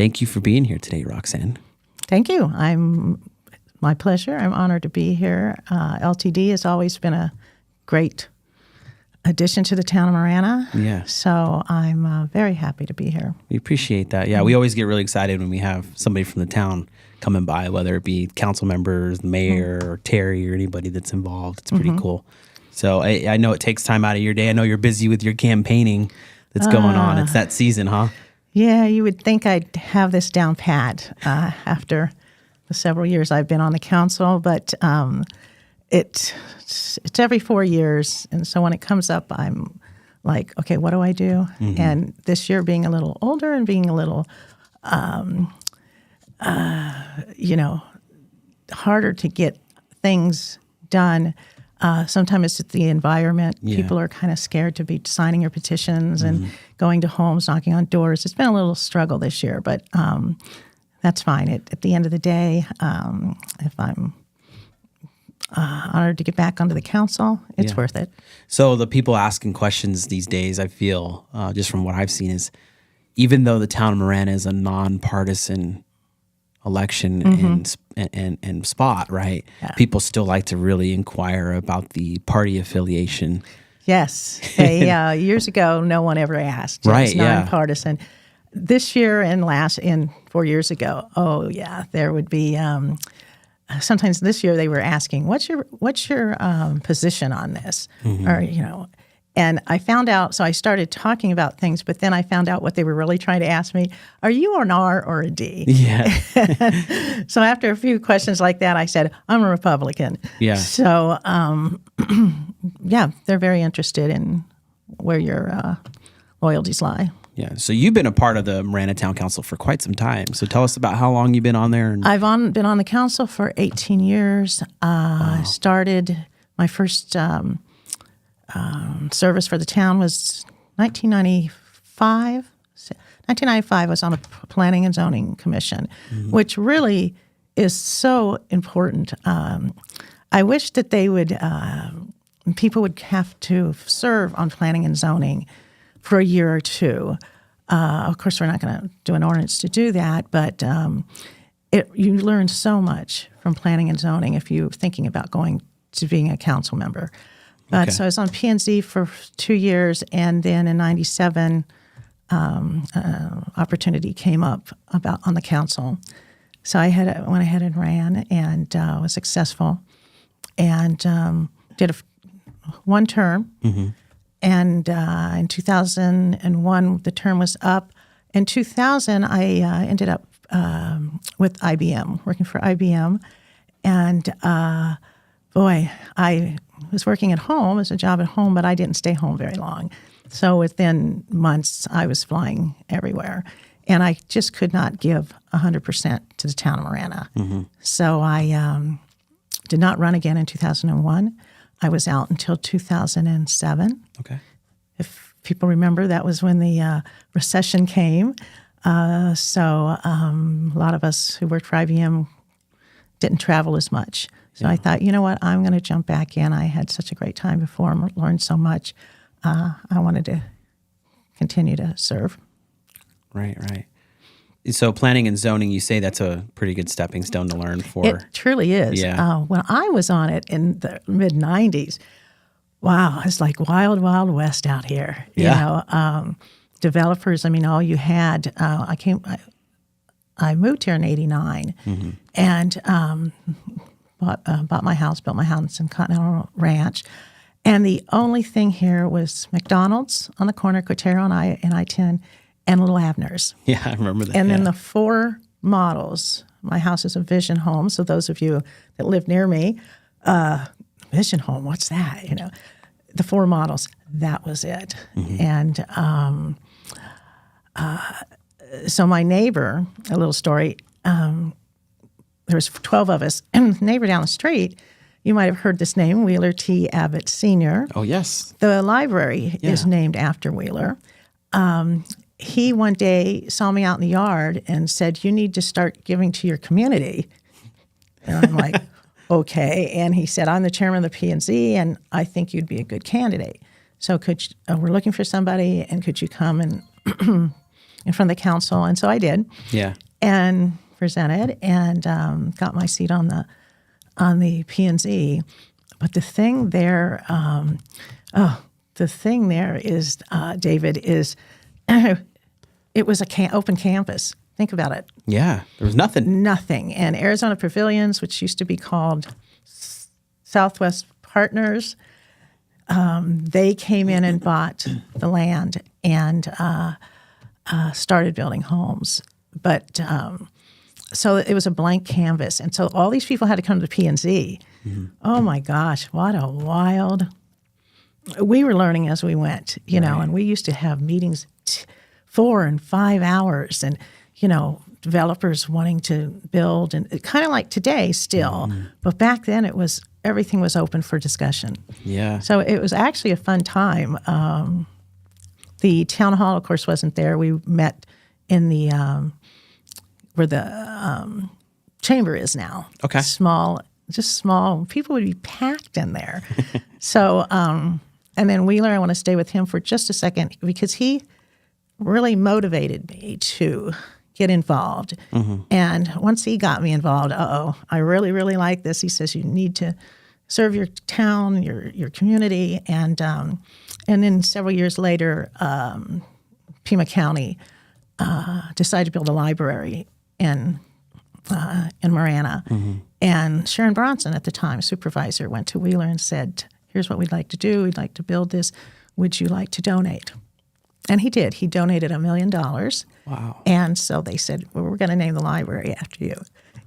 Thank you for being here today, Roxanne. Thank you. My pleasure. I'm honored to be here. LTD has always been a great addition to the town of Marana. Yeah. So I'm very happy to be here. We appreciate that. Yeah, we always get really excited when we have somebody from the town coming by, whether it be council members, the mayor, or Terry, or anybody that's involved. It's pretty cool. So I know it takes time out of your day. I know you're busy with your campaigning that's going on. It's that season, huh? Yeah, you would think I'd have this down pat after the several years I've been on the council, but it's every 4 years, and so when it comes up, I'm like, okay, what do I do? And this year, being a little older and being a little, harder to get things done. Sometimes it's the environment. Yeah. People are kind of scared to be signing your petitions and going to homes, knocking on doors. It's been a little struggle this year, but that's fine. At the end of the day, if I'm honored to get back onto the council, it's worth it. So the people asking questions these days, I feel, just from what I've seen, is even though the town of Marana is a nonpartisan election and spot, right? Yeah. People still like to really inquire about the party affiliation. Yes. Years ago, no one ever asked. It was nonpartisan. This year and 4 years ago, there would be. Sometimes this year they were asking, "What's your position on this?" Or and I found out. So I started talking about things, but then I found out what they were really trying to ask me: "Are you an R or a D?" Yeah. So after a few questions like that, I said, "I'm a Republican." Yeah. So they're very interested in where your loyalties lie. Yeah. So you've been a part of the Marana Town Council for quite some time. So tell us about how long you've been on there. I've been on the council for 18 years. I started my first service for the town was 1995. 1995, I was on a planning and zoning commission, which really is so important. I wish that they would, people would have to serve on planning and zoning for a year or two. Of course, we're not going to do an ordinance to do that, but you learn so much from planning and zoning if you're thinking about going to being a council member. But so I was on P&Z for 2 years, and then in '97, opportunity came up on the council. So I went ahead and ran and was successful, and did one term. And in 2001, the term was up. In 2000, I ended up with IBM, working for IBM. And I was working at home as a job at home, but I didn't stay home very long. So within months, I was flying everywhere. And I just could not give 100% to the town of Marana. So I did not run again in 2001. I was out until 2007. Okay. If people remember, that was when the recession came. So a lot of us who worked for IBM didn't travel as much. So I thought, you know what, I'm going to jump back in. I had such a great time before, learned so much. I wanted to continue to serve. Right. So planning and zoning, you say that's a pretty good stepping stone to learn for. It truly is. Yeah. When I was on it in the mid-'90s, wow, it's like wild, wild west out here. Developers, all you had, I moved here in '89 and bought my house, built my house in Continental Ranch. And the only thing here was McDonald's on the corner, Cotero and I-10, and Little Abner's. Yeah, I remember that. And then the 4 models. My house is a Vision home, so those of you that live near me, Vision home, what's that? The 4 models, that was it. And so my neighbor, a little story, there was 12 of us, and the neighbor down the street, you might have heard this name, Wheeler T. Abbott Sr. Oh, yes. The library is named after Wheeler. He one day saw me out in the yard and said, "You need to start giving to your community." And I'm like, okay. And he said, "I'm the chairman of the P&Z, and I think you'd be a good candidate. So we're looking for somebody, and could you come and in front of the council. And so I did. Yeah. And presented and got my seat on the P&Z. But the thing there, is, David, is it was a open campus. Think about it. Yeah. There was nothing. Nothing. And Arizona Pavilions, which used to be called Southwest Partners, they came in and bought the land and started building homes. But so it was a blank canvas. And so all these people had to come to P&Z. Mm-hmm. Oh, my gosh, what a wild. We were learning as we went, and we used to have meetings 4 and 5 hours and, developers wanting to build and kind of like today still. Mm-hmm. But back then everything was open for discussion. Yeah. So it was actually a fun time. The town hall, of course, wasn't there. We met in the where the chamber is now. Okay. Just small. People would be packed in there. So, and then Wheeler, I want to stay with him for just a second because he really motivated me to get involved. Mm-hmm. And once he got me involved, I really, really like this. He says you need to serve your town, your community, and then several years later, Pima County decided to build a library in Marana. Mm-hmm. And Sharon Bronson at the time, supervisor, went to Wheeler and said, here's what we'd like to do. We'd like to build this. Would you like to donate? And he did. He donated $1 million. Wow. And so they said, well, we're going to name the library after you.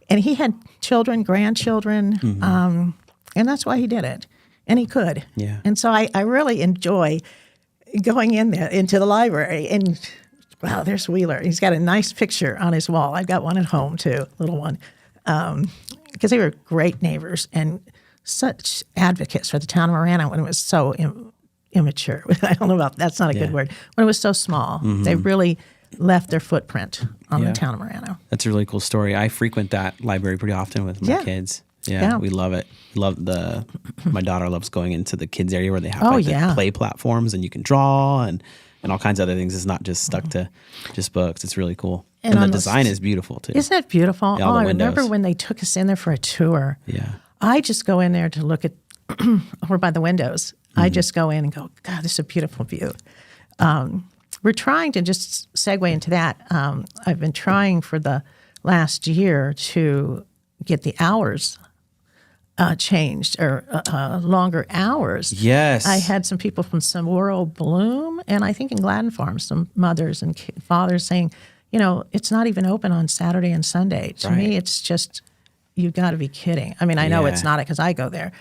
And he had children, grandchildren, mm-hmm. And that's why he did it. And he could. Yeah. And so I really enjoy going into the library and wow, there's Wheeler. He's got a nice picture on his wall. I've got one at home, too, little one. Because they were great neighbors and such advocates for the town of Marana when it was so immature. I don't know about that's not a good word. When it was so small, mm-hmm. they really left their footprint on the town of Marana. That's a really cool story. I frequent that library pretty often with my kids. Yeah, we love it. My daughter loves going into the kids area where they have the play platforms and you can draw and all kinds of other things. It's not just stuck to just books. It's really cool. And the design is beautiful, too. Isn't that beautiful? Yeah, I remember when they took us in there for a tour. Yeah. I just go in there to look at, over by the windows. Mm-hmm. I just go in and go, God, this is a beautiful view. We're trying to just segue into that. I've been trying for the last year to get the hours changed or longer hours. Yes. I had some people from Saguaro Bloom and I think in Gladden Farm, some mothers and fathers saying, it's not even open on Saturday and Sunday. To me, it's just, you've got to be kidding. I mean, I know it's not because I go there.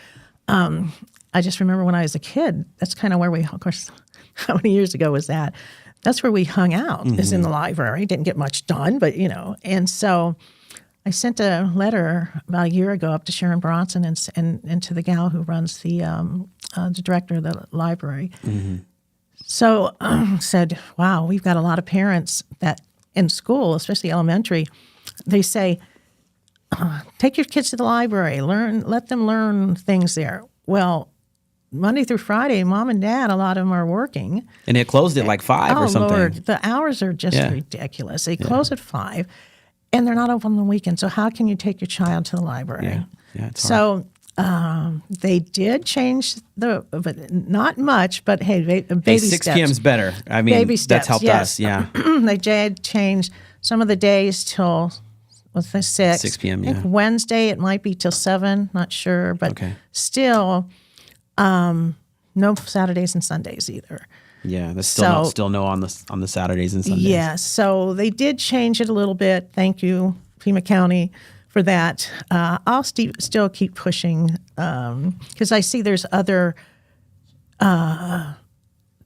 I just remember when I was a kid, that's kind of where we, of course, how many years ago was that? That's where we hung out, mm-hmm. is in the library. Didn't get much done, but, and so I sent a letter about a year ago up to Sharon Bronson and to the gal who runs the director of the library. Mm-hmm. So said, wow, we've got a lot of parents that in school, especially elementary, they say, take your kids to the library, let them learn things there. Well, Monday through Friday, mom and dad, a lot of them are working. And it closed at like 5 or something. Oh, Lord, the hours are just ridiculous. They close at 5. And they're not open on the weekend, so how can you take your child to the library? Yeah, it's hard. So they did change but not much, but hey, baby steps. 6 p.m. is better. I mean, baby steps, that's helped us, yeah. They did change some of the days till, 6? 6 p.m., I think Wednesday it might be till 7, not sure, but still no Saturdays and Sundays either. Yeah, there's still no on the Saturdays and Sundays. Yeah, so they did change it a little bit. Thank you, Pima County, for that. I'll still keep pushing because I see there's other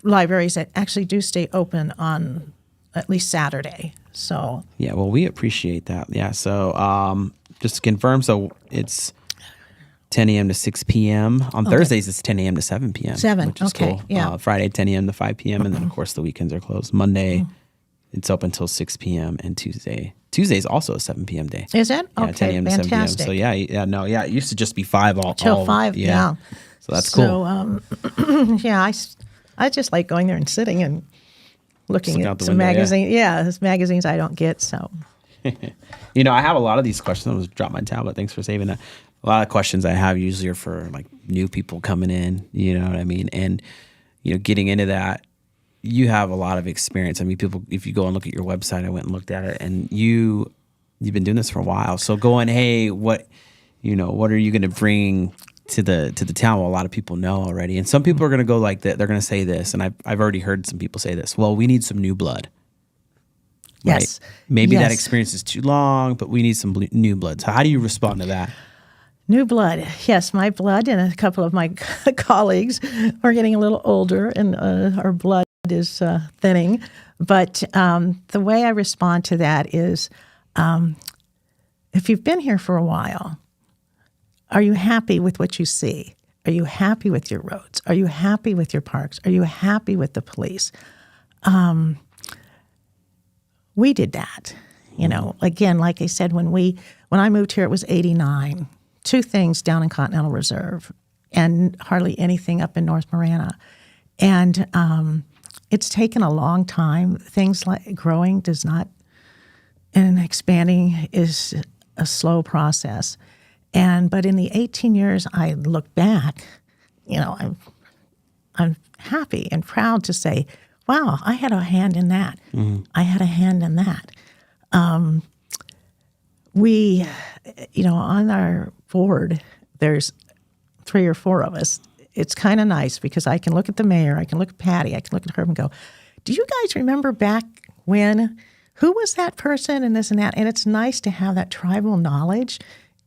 libraries that actually do stay open on at least Saturday. So yeah, well, we appreciate that. Yeah, so just to confirm, so it's 10 a.m. to 6 p.m. On Thursdays, it's 10 a.m. to 7 p.m. 7, which is cool. Yeah. Friday, 10 a.m. to 5 p.m. And then, of course, the weekends are closed. Monday, it's open until 6 p.m. And Tuesday is also a 7 p.m. day. Is it? Yeah, okay, 10 a.m. to 7 p.m. So, it used to just be 5 all. Till 5, yeah. So that's cool. So, I just like going there and sitting and looking out at the some window, magazine. Yeah, there's magazines I don't get. So, I have a lot of these questions. I was drop my tablet. Thanks for saving that. A lot of questions I have usually are for like new people coming in. You know what I mean? And getting into that, you have a lot of experience. I mean, people, if you go and look at your website, I went and looked at it, and you've been doing this for a while. So going, hey, what are you going to bring to the town? Well, a lot of people know already, and some people are going to go like that. They're going to say this, and I've already heard some people say this. Well, we need some new blood. Right? Yes. Maybe Yes. that experience is too long, but we need some new blood. So how do you respond to that? New blood. Yes, my blood and a couple of my colleagues are getting a little older, and our blood is thinning. But the way I respond to that is, if you've been here for a while, are you happy with what you see? Are you happy with your roads? Are you happy with your parks? Are you happy with the police? We did that. Again, like I said, when I moved here, it was 89. 2 things down in Continental Reserve and hardly anything up in North Marana. And it's taken a long time. Things like growing and expanding is a slow process. But in the 18 years I look back, I'm happy and proud to say, wow, I had a hand in that. Mm-hmm. I had a hand in that. We, on our board, there's 3 or 4 of us. It's kind of nice because I can look at the mayor, I can look at Patty, I can look at her and go, do you guys remember back when? Who was that person and this and that? And it's nice to have that tribal knowledge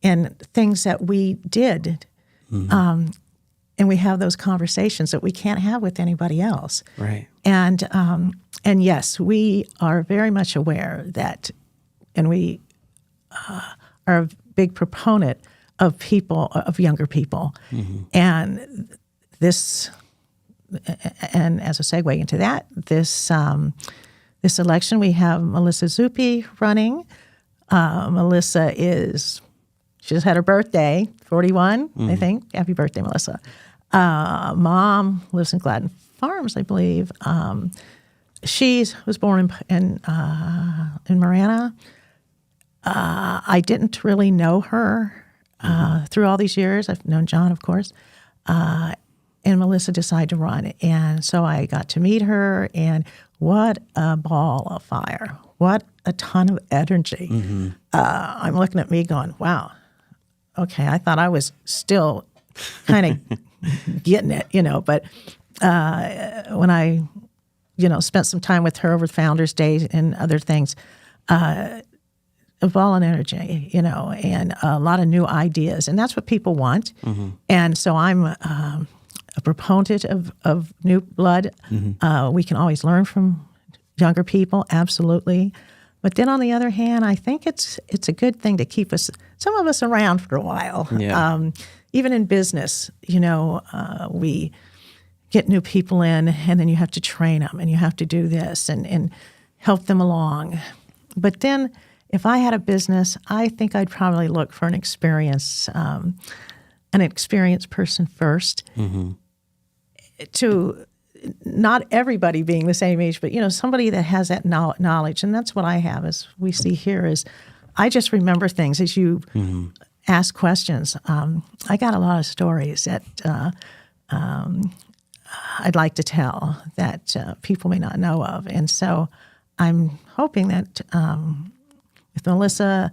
and things that we did. Mm-hmm. And we have those conversations that we can't have with anybody else. Right. And yes, we are very much aware that, and we are a big proponent of younger people. Mm-hmm. And as a segue into that, this election, we have Melissa Zuppi running. Melissa she just had her birthday, 41, I think. Happy birthday, Melissa. Mom lives in Gladden Farms, I believe. She was born in Marana. I didn't really know her through all these years. I've known John, of course. And Melissa decided to run. And so I got to meet her, and what a ball of fire. What a ton of energy. Mm-hmm. I'm looking at me going, wow, okay, I thought I was still kind of getting it, but when I, spent some time with her over Founders Day and other things, a ball of energy, and a lot of new ideas. And that's what people want. Mm-hmm. And so I'm a proponent of new blood. Mm-hmm. We can always learn from younger people, absolutely. But then on the other hand, I think it's a good thing to keep some of us around for a while. Yeah. Even in business, we get new people in, and then you have to train them, and you have to do this and help them along. But then if I had a business, I think I'd probably look for an experienced person first. Mm-hmm. To not everybody being the same age, but somebody that has that knowledge, and that's what I have. As we see here, is I just remember things as you ask questions. I got a lot of stories that I'd like to tell that people may not know of, and so I'm hoping that with Melissa,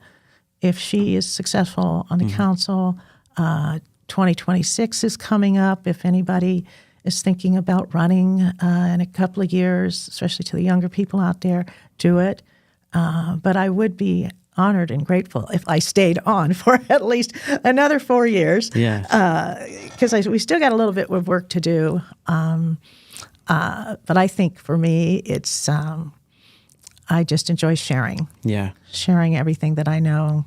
if she is successful on the council, 2026 is coming up. If anybody is thinking about running in a couple of years, especially to the younger people out there, do it. But I would be honored and grateful if I stayed on for at least another 4 years. Yeah. Because we still got a little bit of work to do. But I think for me, it's I just enjoy sharing. Yeah. Sharing everything that I know.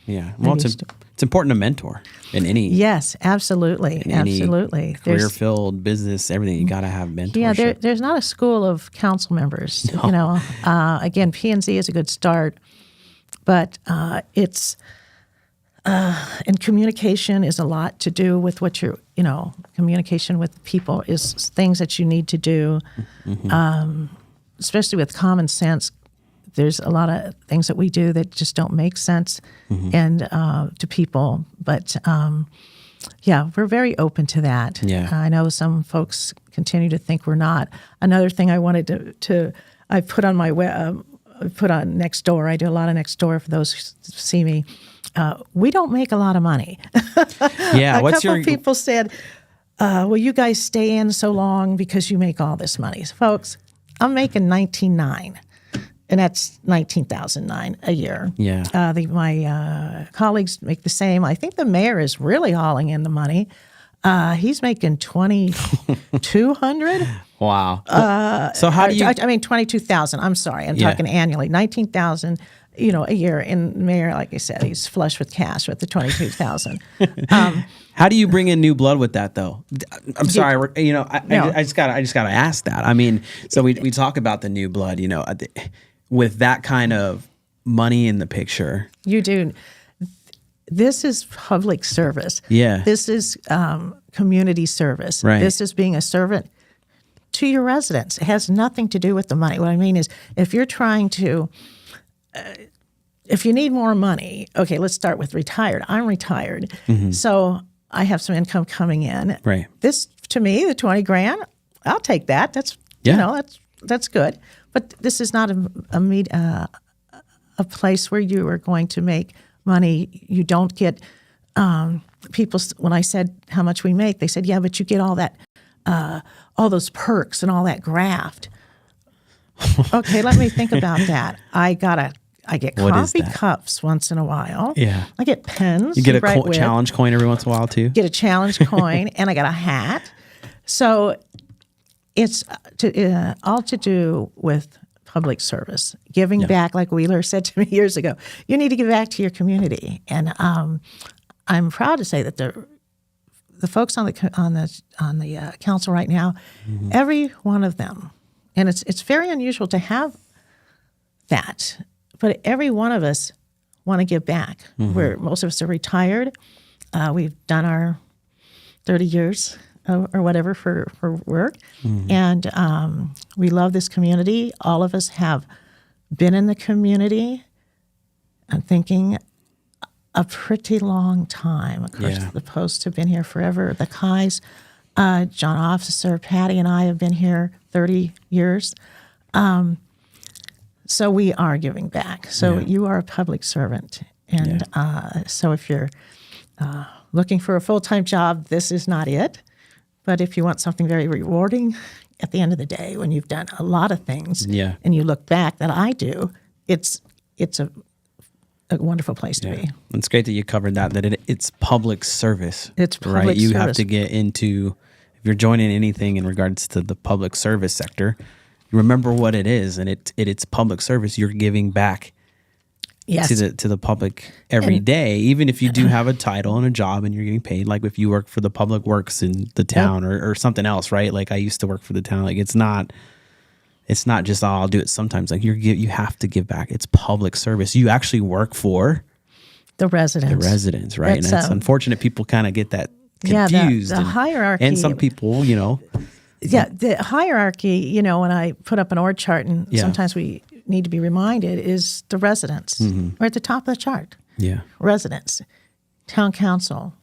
Yeah. Well, it's important to mentor in any. Yes, absolutely. Absolutely. Career-filled business, everything. You got to have mentorship. Yeah, there's not a school of council members. No. Again, P&Z is a good start, but it's and communication is a lot to do with what communication with people is things that you need to do. Mm-hmm. especially with common sense, there's a lot of things that we do that just don't make sense and to people. But yeah, we're very open to that. Yeah. I know some folks continue to think we're not. Another thing I wanted to I put on my put on Nextdoor. I do a lot of Nextdoor for those who see me. We don't make a lot of money. Yeah. A couple people said, well, you guys stay in so long because you make all this money. Folks, I'm making $19,900, and that's $19,009 a year. Yeah. My colleagues make the same. I think the mayor is really hauling in the money. He's making $2,200. Wow. So how do you? I mean, $22,000. I'm sorry. I'm talking annually. $19,000. A year. And the mayor, like I said, he's flush with cash with the $22,000. How do you bring in new blood with that, though? I'm sorry. I just gotta ask that. I mean, so we talk about the new blood. With that kind of money in the picture, you do. This is public service. Yeah. This is community service. Right. This is being a servant to your residents. It has nothing to do with the money. What I mean is, if you're trying to, if you need more money, okay, let's start with retired. I'm retired, so I have some income coming in. Right. This, to me, the $20,000, I'll take that. That's that's good. But this is not a place where you are going to make money. You don't get people. When I said how much we make, they said, "Yeah, but you get all that, all those perks and all that graft." Okay, let me think about that. I get coffee cups once in a while. Yeah, I get pens. You get a challenge coin every once in a while too. Get a challenge coin, and I got a hat. So it's all to do with public service, giving back. Like Wheeler said to me years ago, you need to give back to your community. And I'm proud to say that the folks on the council right now, every one of them, and it's very unusual to have that, but every one of us want to give back. Where most of us are retired, we've done our 30 years or whatever for work, and we love this community. All of us have been in the community, I'm thinking, a pretty long time. Of course, the Posts have been here forever. The Kais, John Officer, Patty, and I have been here 30 years. So we are giving back. So you are a public servant. And so if you're looking for a full-time job, this is not it. But if you want something very rewarding, at the end of the day, when you've done a lot of things and you look back, that I do, it's a wonderful place to be. It's great that you covered that it's public service. It's public right? You service. have to get into, if you're joining anything in regards to the public service sector, remember what it is, and it's public service. You're giving back to the public every day, even if you do have a title and a job and you're getting paid. Like if you work for the public works in the town or something else, right? Like I used to work for the town. Like it's not just, I'll do it sometimes. Like you have to give back. It's public service. You actually work for the residents. Right? And it's unfortunate people kind of get that confused. The hierarchy. And some people, the hierarchy, when I put up an org chart, and sometimes we need to be reminded, is the residents. We're at the top of the chart. Yeah. Residents, town council,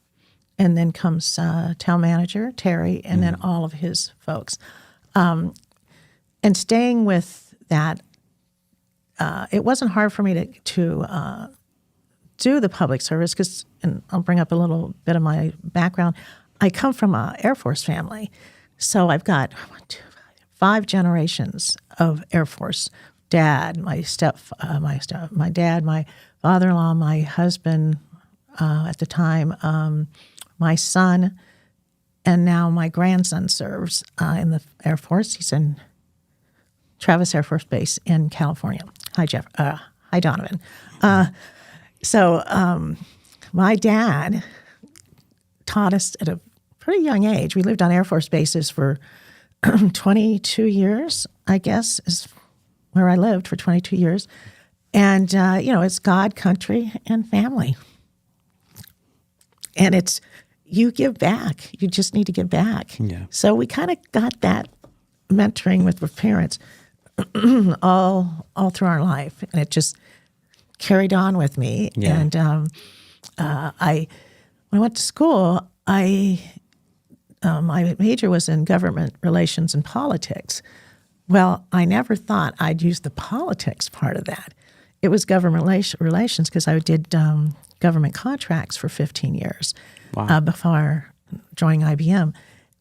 and then comes town manager, Terry, and then all of his folks. And staying with that, it wasn't hard for me to do the public service because, and I'll bring up a little bit of my background. I come from an Air Force family. So I've got 5 generations of Air Force. Dad, my dad, my father-in-law, my husband at the time, my son, and now my grandson serves in the Air Force. He's in Travis Air Force Base in California. Hi, Jeff. Hi, Donovan. So my dad taught us at a pretty young age. We lived on Air Force bases for 22 years, I guess, is where I lived for 22 years. And, it's God, country, and family. And it's, you give back. You just need to give back. Yeah. So we kind of got that mentoring with the parents. all through our life, and it just carried on with me. Yeah. And when I went to school, my major was in government relations and politics. Well, I never thought I'd use the politics part of that. It was government relations because I did government contracts for 15 years before joining IBM.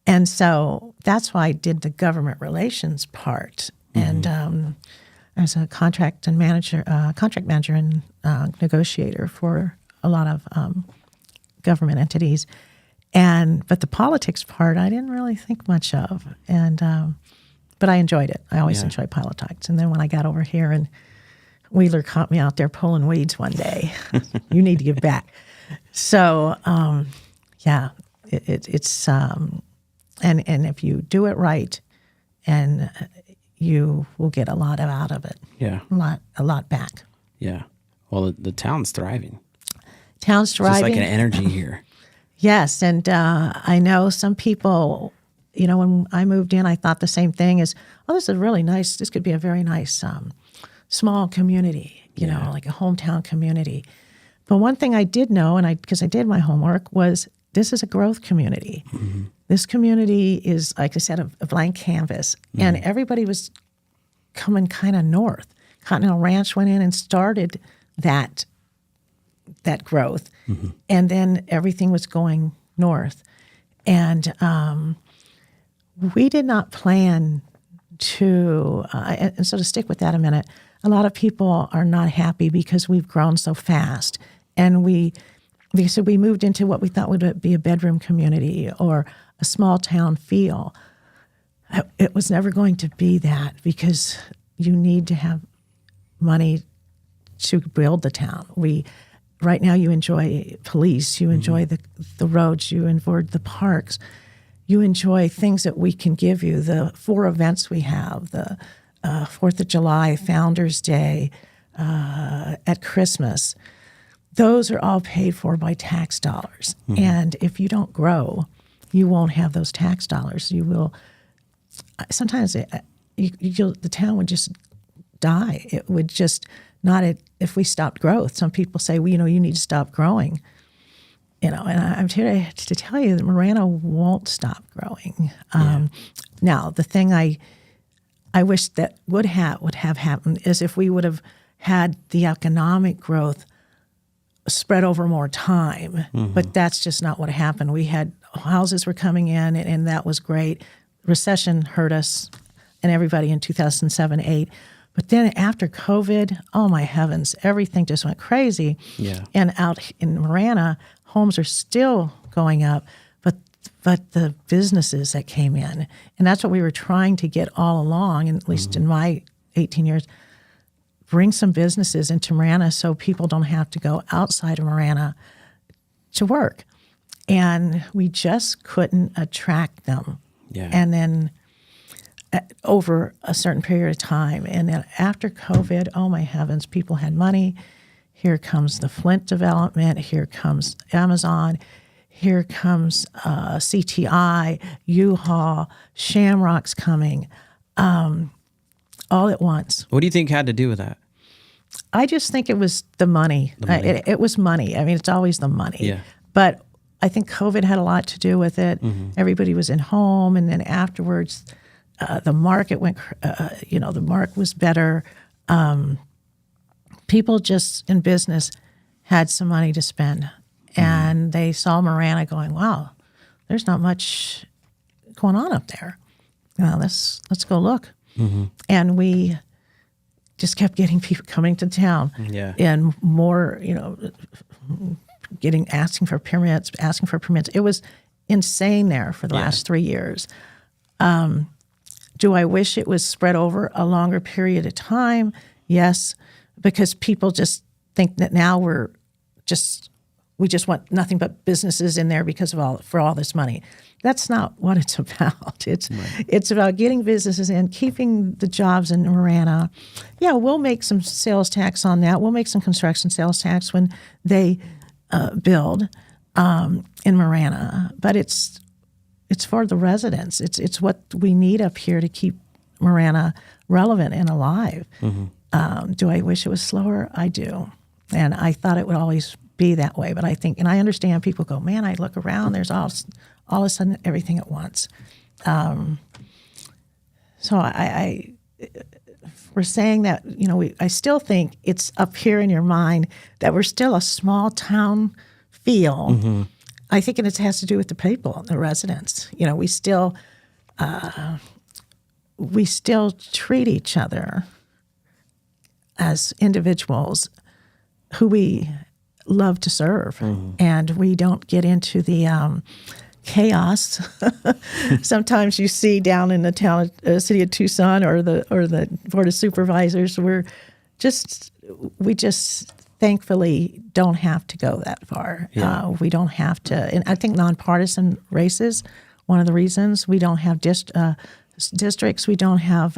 And so that's why I did the government relations part. And I was a contract manager and negotiator for a lot of government entities. But the politics part, I didn't really think much of. But I enjoyed it. I always enjoyed politics. And then when I got over here and Wheeler caught me out there pulling weeds one day, you need to give back. So, it's and if you do it right, and you will get a lot out of it. Yeah. A lot back. Yeah. Well, the town's thriving. Town's thriving. Just like an energy here. Yes, and I know some people, when I moved in, I thought the same thing as, this is really nice. This could be a very nice small community, like a hometown community. But one thing I did know, because I did my homework, was this is a growth community. Mm-hmm. This community is, like I said, a blank canvas. Mm-hmm. And everybody was coming kind of north. Continental Ranch went in and started that growth. Mm-hmm. And then everything was going north. And we did not plan to, and so to stick with that a minute, a lot of people are not happy because we've grown so fast. And we moved into what we thought would be a bedroom community or a small town feel. It was never going to be that because you need to have money to build the town. Right now you enjoy police, you enjoy the roads, you enjoy the parks, you enjoy things that we can give you, the 4 events we have, the 4th of July, Founders Day, at Christmas. Those are all paid for by tax dollars. Mm-hmm. And if you don't grow, you won't have those tax dollars. You will, sometimes the town would just die. It would just not, if we stopped growth. Some people say, well, you need to stop growing. And I'm here to tell you that Marana won't stop growing. Now, the thing I wish that would have happened is if we would have had the economic growth spread over more time. Mm-hmm. But that's just not what happened. We had houses were coming in, and that was great. Recession hurt us and everybody in 2007, 2008. But then after COVID, oh my heavens, everything just went crazy. Yeah. And out in Marana, homes are still going up, but the businesses that came in, and that's what we were trying to get all along, and at least in my 18 years, bring some businesses into Marana so people don't have to go outside of Marana to work. And we just couldn't attract them. Yeah. And then over a certain period of time. And then after COVID, oh my heavens, people had money. Here comes the Flint development. Here comes Amazon. Here comes CTI, U-Haul, Shamrock's coming, all at once. What do you think had to do with that? I just think it was the money. It was money. I mean, it's always the money. Yeah. But I think COVID had a lot to do with it. Mm-hmm. Everybody was in home, and then afterwards, the market went. The market was better. People just in business had some money to spend, and they saw Marana going, "Wow, there's not much going on up there. Let's go look." Mm-hmm. And we just kept getting people coming to town, and more, asking for permits. It was insane there for the last 3 years. Do I wish it was spread over a longer period of time? Yes, because people just think that now we just want nothing but businesses in there because of all this money. That's not what it's about. It's about getting businesses in, keeping the jobs in Marana. Yeah, we'll make some sales tax on that. We'll make some construction sales tax when they build in Marana. But it's for the residents. It's what we need up here to keep Marana relevant and alive. Do I wish it was slower? I do. And I thought it would always be that way. But I think, and I understand people go, man, I look around, there's all of a sudden everything at once. So we're saying that, I still think it's up here in your mind that we're still a small town feel. I think it has to do with the people, the residents. We still treat each other as individuals who we love to serve, and we don't get into the chaos. Sometimes you see down in the town, city of Tucson, or the Board of Supervisors, we just thankfully don't have to go that far. Yeah. We don't have to, and I think nonpartisan races. One of the reasons we don't have districts, we don't have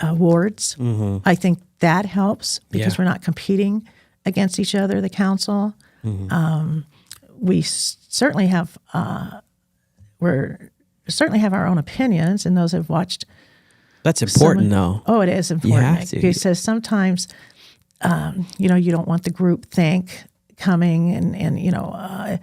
wards. I think that helps because we're not competing against each other. The council. We certainly have our own opinions, and those have watched. That's important, though. Oh, it is important. You have to. Because sometimes, you don't want the group think coming, and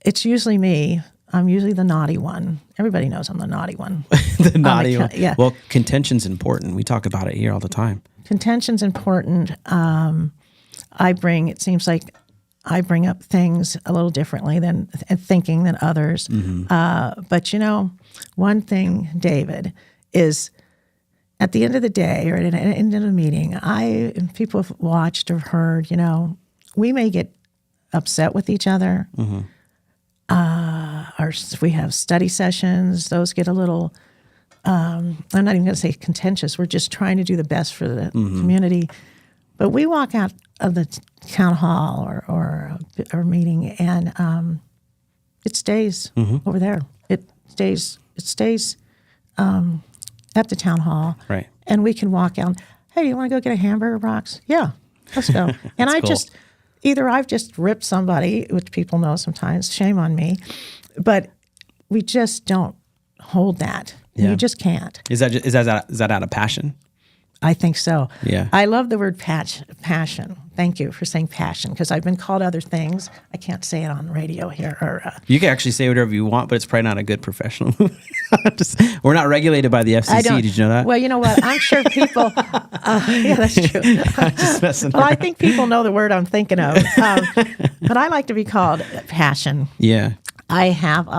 it's usually me. I'm usually the naughty one. Everybody knows I'm the naughty one. The naughty one. Yeah. Well, contention's important. We talk about it here all the time. Contention's important. It seems like I bring up things a little differently than thinking than others. But one thing, David, is at the end of the day or at the end of the meeting, people have watched or heard, we may get upset with each other. We have study sessions. Those get a little, I'm not even going to say contentious. We're just trying to do the best for the community. But we walk out of the town hall or meeting, and it stays over there. It stays at the town hall. Right. And we can walk out. Hey, you want to go get a hamburger, Rox? Yeah, let's go. And I've just ripped somebody, which people know sometimes. Shame on me, but we just don't hold that. Yeah. You just can't. Is that out of passion? I think so. Yeah. I love the word passion. Thank you for saying passion, because I've been called other things. I can't say it on the radio here. You can actually say whatever you want, but it's probably not a good professional move. We're not regulated by the FCC. Did you know that? Well, you know what? I'm sure people. Yeah, that's true. Just messing Well, I around. think people know the word I'm thinking of. But I like to be called passion. Yeah. I have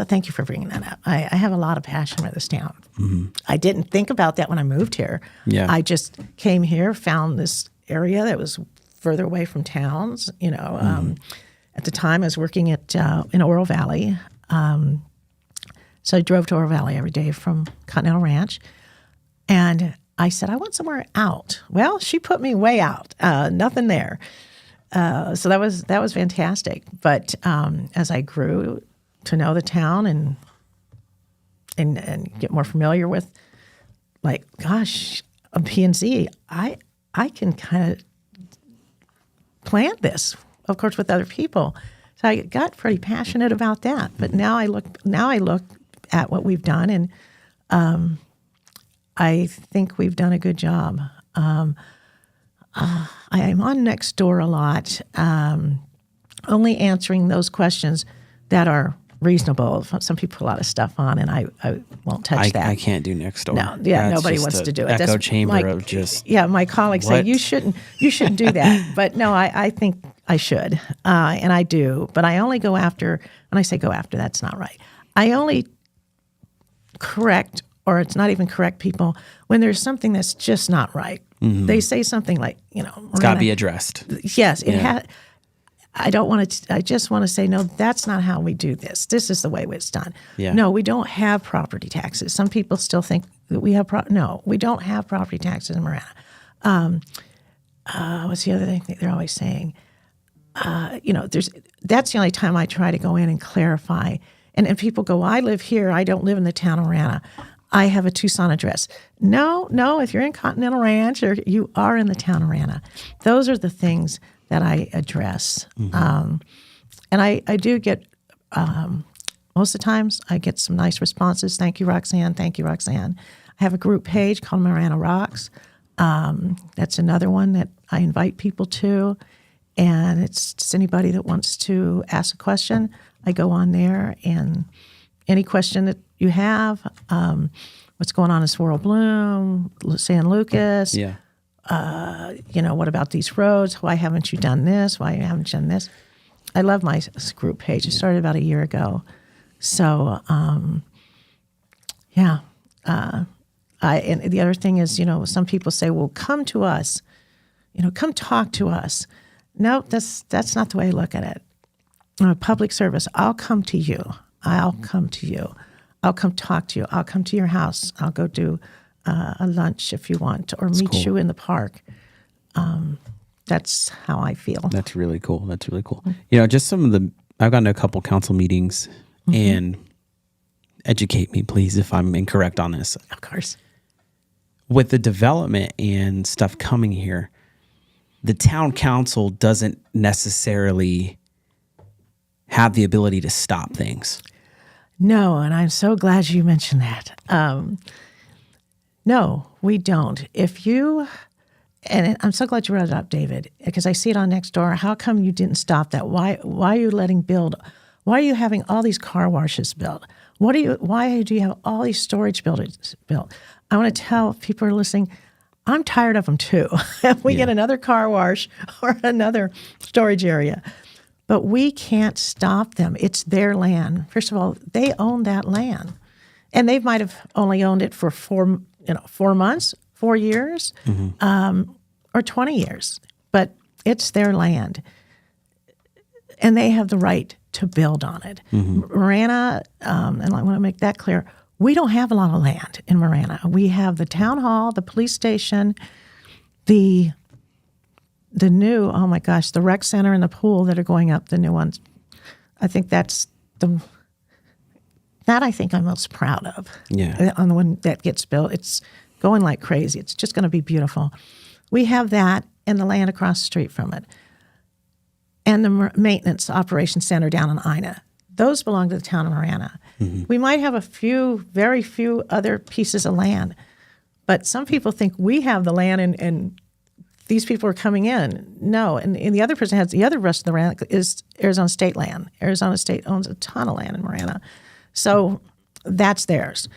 thank you for bringing that up. I have a lot of passion for this town. I didn't think about that when I moved here. Yeah. I just came here, found this area that was further away from towns. At the time, I was working in Oro Valley. So I drove to Oro Valley every day from Continental Ranch. And I said, I want somewhere out. Well, she put me way out. Nothing there. So that was fantastic. But as I grew to know the town and get more familiar with, like, gosh, a P&Z, I can kind of plan this, of course, with other people. So I got pretty passionate about that. But now I look at what we've done, and I think we've done a good job. I am on Nextdoor a lot, only answering those questions that are reasonable. Some people put a lot of stuff on, and I won't touch that. I can't do Nextdoor. No, yeah, That's nobody just wants a to do it. Echo chamber of just. Yeah, my colleagues say what? you shouldn't do that. But no, I think I should, and I do. But I only go after. When I say go after, that's not right. I only correct, or it's not even correct people when there's something that's just not right. They say something like, It's got to be addressed. Yes, it has. I don't want to. I just want to say, no, that's not how we do this. This is the way it's done. Yeah. No, we don't have property taxes. Some people still think that we have. No, we don't have property taxes in Marana. What's the other thing that they're always saying? That's the only time I try to go in and clarify. And people go, well, I live here. I don't live in the town of Marana. I have a Tucson address. No. If you're in Continental Ranch, or you are in the town of Marana, those are the things that I address. And I do get, when most of the times I get some nice responses. Thank you, Roxanne. Thank you, Roxanne. I have a group page called Marana Rocks. That's another one that I invite people to. And it's just anybody that wants to ask a question. I go on there, and any question that you have, what's going on in Swirl Bloom, San Lucas, Yeah. What about these roads? Why haven't you done this? Why haven't you done this? I love my group page. It started about a year ago. So, and the other thing is, some people say, well, come to us, come talk to us. No, that's not the way I look at it. Public service, I'll come to you. I'll come to you. I'll come talk to you. I'll come to your house. I'll go do a lunch if you want, or meet you in the park. That's how I feel. That's really cool. Just I've gotten to a couple council meetings, and educate me, please, if I'm incorrect on this. Of course. With the development and stuff coming here, the town council doesn't necessarily have the ability to stop things. No, and I'm so glad you mentioned that. No, we don't. And I'm so glad you brought it up, David, because I see it on Nextdoor. How come you didn't stop that? Why are you why are you having all these car washes built? Why do you have all these storage buildings built? I want to tell people who are listening, I'm tired of them too. If we get another car wash or another storage area. But we can't stop them. It's their land. First of all, they own that land. And they might have only owned it for 4 months, 4 years, or 20 years. But it's their land. And they have the right to build on it. Marana, and I want to make that clear, we don't have a lot of land in Marana. We have the town hall, the police station, the new, oh my gosh, the rec center and the pool that are going up, the new ones. I think that I think I'm most proud of. Yeah. On the one that gets built. It's going like crazy. It's just going to be beautiful. We have that and the land across the street from it. And the maintenance operations center down in Ina. Those belong to the town of Marana. We might have very few other pieces of land, but some people think we have the land and these people are coming in. No, and the other person has the other rest of the land is Arizona State land. Arizona State owns a ton of land in Marana. So that's theirs.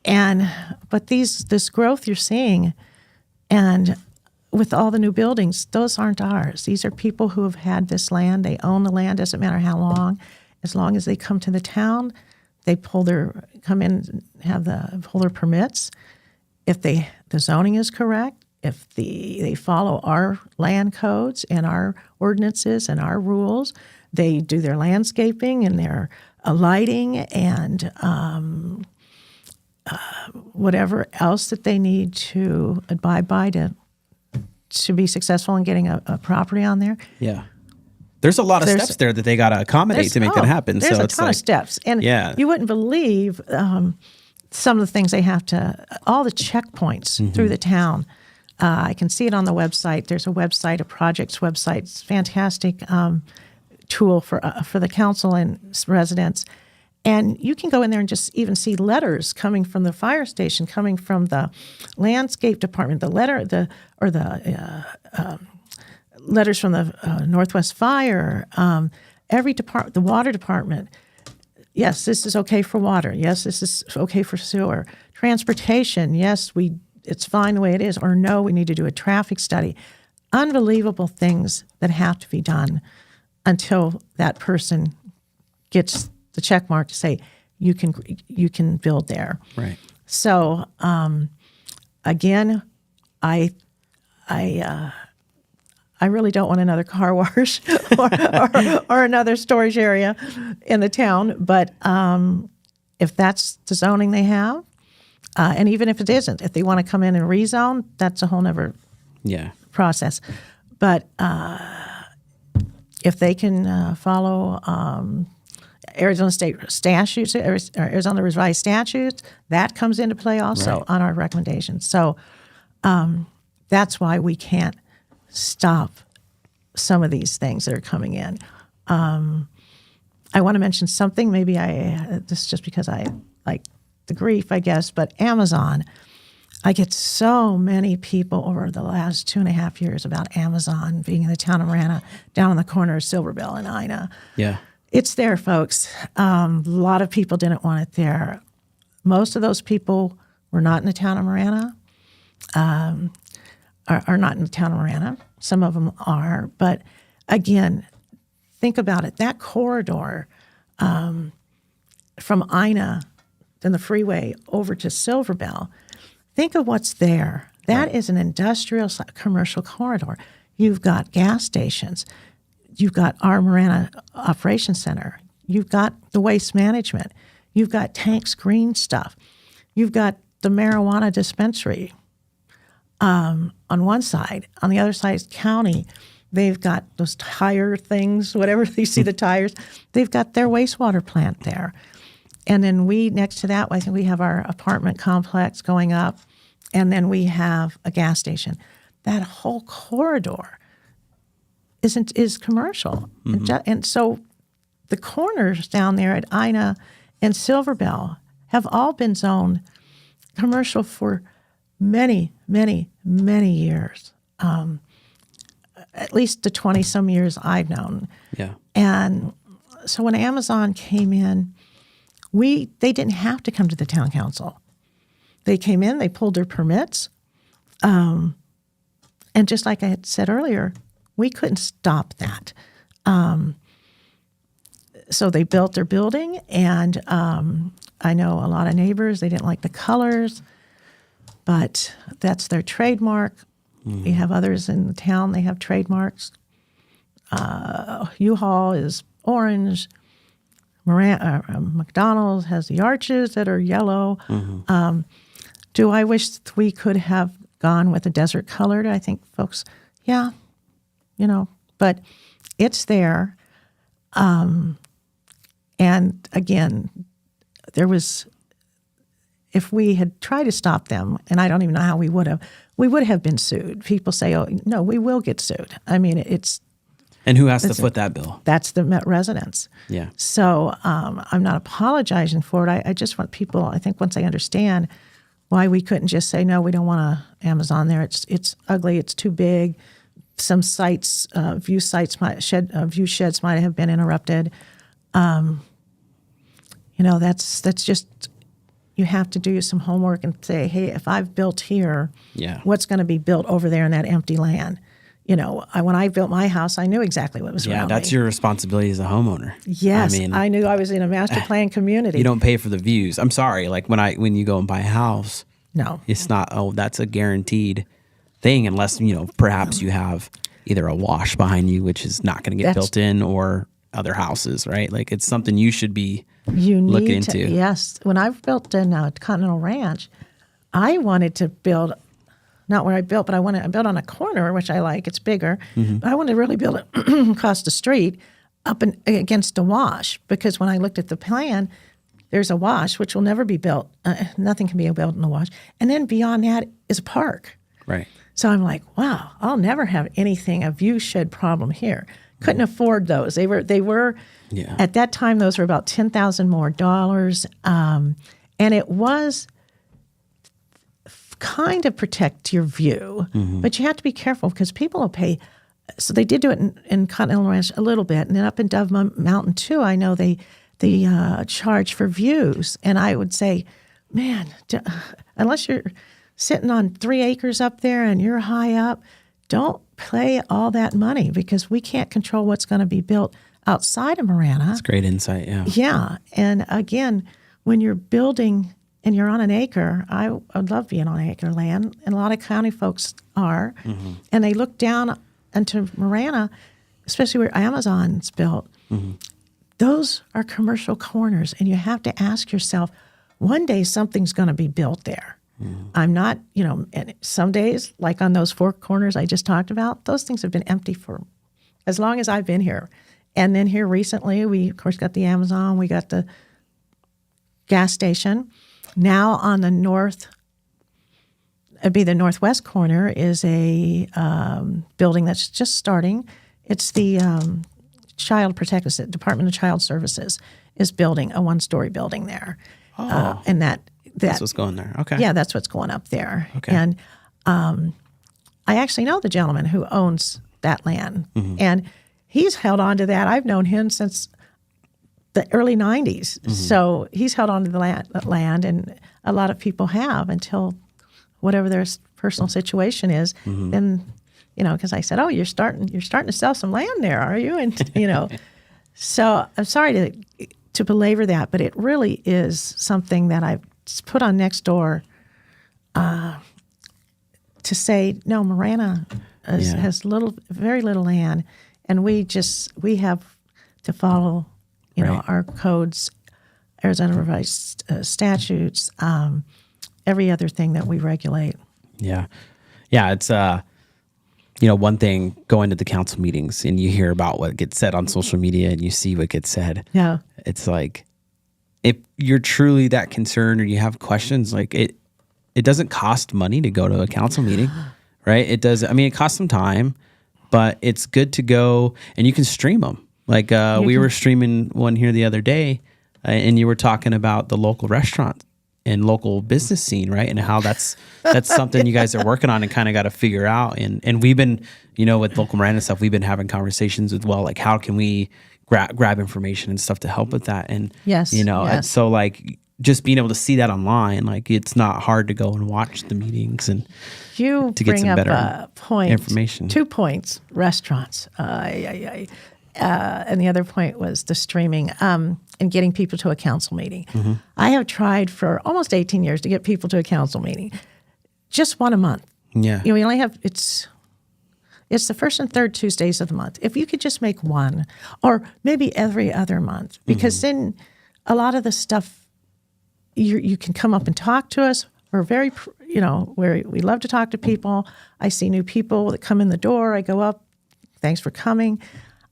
But this growth you're seeing, and with all the new buildings, those aren't ours. These are people who have had this land. They own the land, doesn't matter how long. As long as they come to the town, they pull their permits. If the zoning is correct, if they follow our land codes and our ordinances and our rules, they do their landscaping and their lighting and whatever else that they need to abide by to be successful in getting a property on there. Yeah. There's a lot of steps there that they got to accommodate to make that happen. There's a ton of steps. And you wouldn't believe some of the things they have to, all the checkpoints through the town. I can see it on the website. There's a website, a projects website. It's a fantastic tool for the council and residents. And you can go in there and just even see letters coming from the fire station, coming from the landscape department, letters from the Northwest Fire, every department, the water department. Yes, this is okay for water. Yes, this is okay for sewer. Transportation, yes, it's fine the way it is. Or no, we need to do a traffic study. Unbelievable things that have to be done until that person gets the check mark to say you can build there. Right. So again, I really don't want another car wash or another storage area in the town. But if that's the zoning they have, and even if it isn't, if they want to come in and rezone, that's a whole nother process. But if they can follow Arizona State statutes, Arizona revised statutes, that comes into play also on our recommendations. So that's why we can't stop some of these things that are coming in. I want to mention something. Maybe this is just because I like the grief, I guess, but Amazon. I get so many people over the last 2.5 years about Amazon being in the town of Marana, down on the corner of Silverbell and Ina. Yeah. It's there, folks. A lot of people didn't want it there. Most of those people were not in the town of Marana, are not in the town of Marana. Some of them are. But again, think about it. That corridor from Ina, then the freeway over to Silverbell, think of what's there. That is an industrial commercial corridor. You've got gas stations. You've got our Marana Operations Center. You've got the waste management. You've got Tank's green stuff. You've got the marijuana dispensary on one side. On the other side is county. They've got those tire things, whatever you see the tires. They've got their wastewater plant there. And then next to that, I think we have our apartment complex going up. And then we have a gas station. That whole corridor is commercial. And so the corners down there at Ina and Silverbell have all been zoned commercial for many, many, many years. At least the 20-some years I've known. Yeah. And so when Amazon came in, they didn't have to come to the town council. They came in, they pulled their permits. And just like I had said earlier, we couldn't stop that. So they built their building, and I know a lot of neighbors, they didn't like the colors, but that's their trademark. We have others in the town, they have trademarks. U-Haul is orange. McDonald's has the arches that are yellow. Do I wish we could have gone with a desert colored? I think folks, yeah, but it's there. And again, if we had tried to stop them, and I don't even know how we would have been sued. People say, oh, no, we will get sued. I mean, it's. And who has to foot that bill? That's the Met residents. Yeah. So I'm not apologizing for it. I just want people, I think once they understand why we couldn't just say, no, we don't want a Amazon there. It's ugly. It's too big. Some sites, view sheds might have been interrupted. That's just, you have to do some homework and say, hey, if I've built here, what's going to be built over there in that empty land? When I built my house, I knew exactly what was around me. Yeah, that's your responsibility as a homeowner. Yes, I knew I was in a master plan community. You don't pay for the views. I'm sorry, like when you go and buy a house, no, it's not. Oh, that's a guaranteed thing, unless perhaps you have either a wash behind you, which is not going to get built in, or other houses, right? Like it's something you should be looking into. Yes, when I built in Continental Ranch, I wanted to build. Not where I built, but I built on a corner, which I like. It's bigger. But I wanted to really build it across the street up against a wash, because when I looked at the plan, there's a wash, which will never be built. Nothing can be built in a wash. And then beyond that is a park. Right. So I'm like, wow, I'll never have a view shed problem here. Couldn't afford those. They were at that time, those were about $10,000 more. And it was kind of protect your view, but you have to be careful because people will pay. So they did do it in Continental Ranch a little bit, and then up in Dove Mountain too. I know they charge for views, and I would say, man, unless you're sitting on 3 acres up there and you're high up, don't pay all that money because we can't control what's going to be built outside of Marana. That's great insight. Yeah. Yeah, and again, when you're building. And you're on an acre, I love being on acre land, and a lot of county folks are, and they look down into Marana, especially where Amazon's built. Those are commercial corners, and you have to ask yourself, one day something's going to be built there. I'm not, and some days, like on those 4 corners I just talked about, those things have been empty for as long as I've been here. And then here recently, we, of course, got the Amazon, we got the gas station. Now on the the northwest corner is a building that's just starting. It's the Child Protective Department of Child Services is building a 1-story building there, and that's what's going there. Okay. Yeah, that's what's going up there. Okay. And I actually know the gentleman who owns that land, and he's held on to that. I've known him since the early 90s. So he's held on to the land, and a lot of people have until whatever their personal situation is. Then, because I said, "Oh, you're starting to sell some land there, are you?" And so I'm sorry to belabor that, but it really is something that I've put on Nextdoor to say, no, Marana has very little land, and we have to follow, our codes, Arizona revised statutes, every other thing that we regulate. Yeah. Yeah. It's, one thing going to the council meetings and you hear about what gets said on social media and you see what gets said. Yeah. It's like, if you're truly that concerned or you have questions, like it doesn't cost money to go to a council meeting, right? It does. I mean, it costs some time, but it's good to go and you can stream them. Like we were streaming one here the other day and you were talking about the local restaurant and local business scene, right? And how that's something you guys are working on and kind of got to figure out. And we've been, with local Marana stuff, we've been having conversations as well. Like how can we grab information and stuff to help with that? And, yes. So like just being able to see that online, like it's not hard to go and watch the meetings and to get some better information. 2 points, restaurants. And the other point was the streaming and getting people to a council meeting. I have tried for almost 18 years to get people to a council meeting, just one a month. Yeah. We only have, it's the first and third Tuesdays of the month. If you could just make one, or maybe every other month, because then a lot of the stuff, you can come up and talk to us. We're very, we love to talk to people. I see new people that come in the door. I go up, thanks for coming.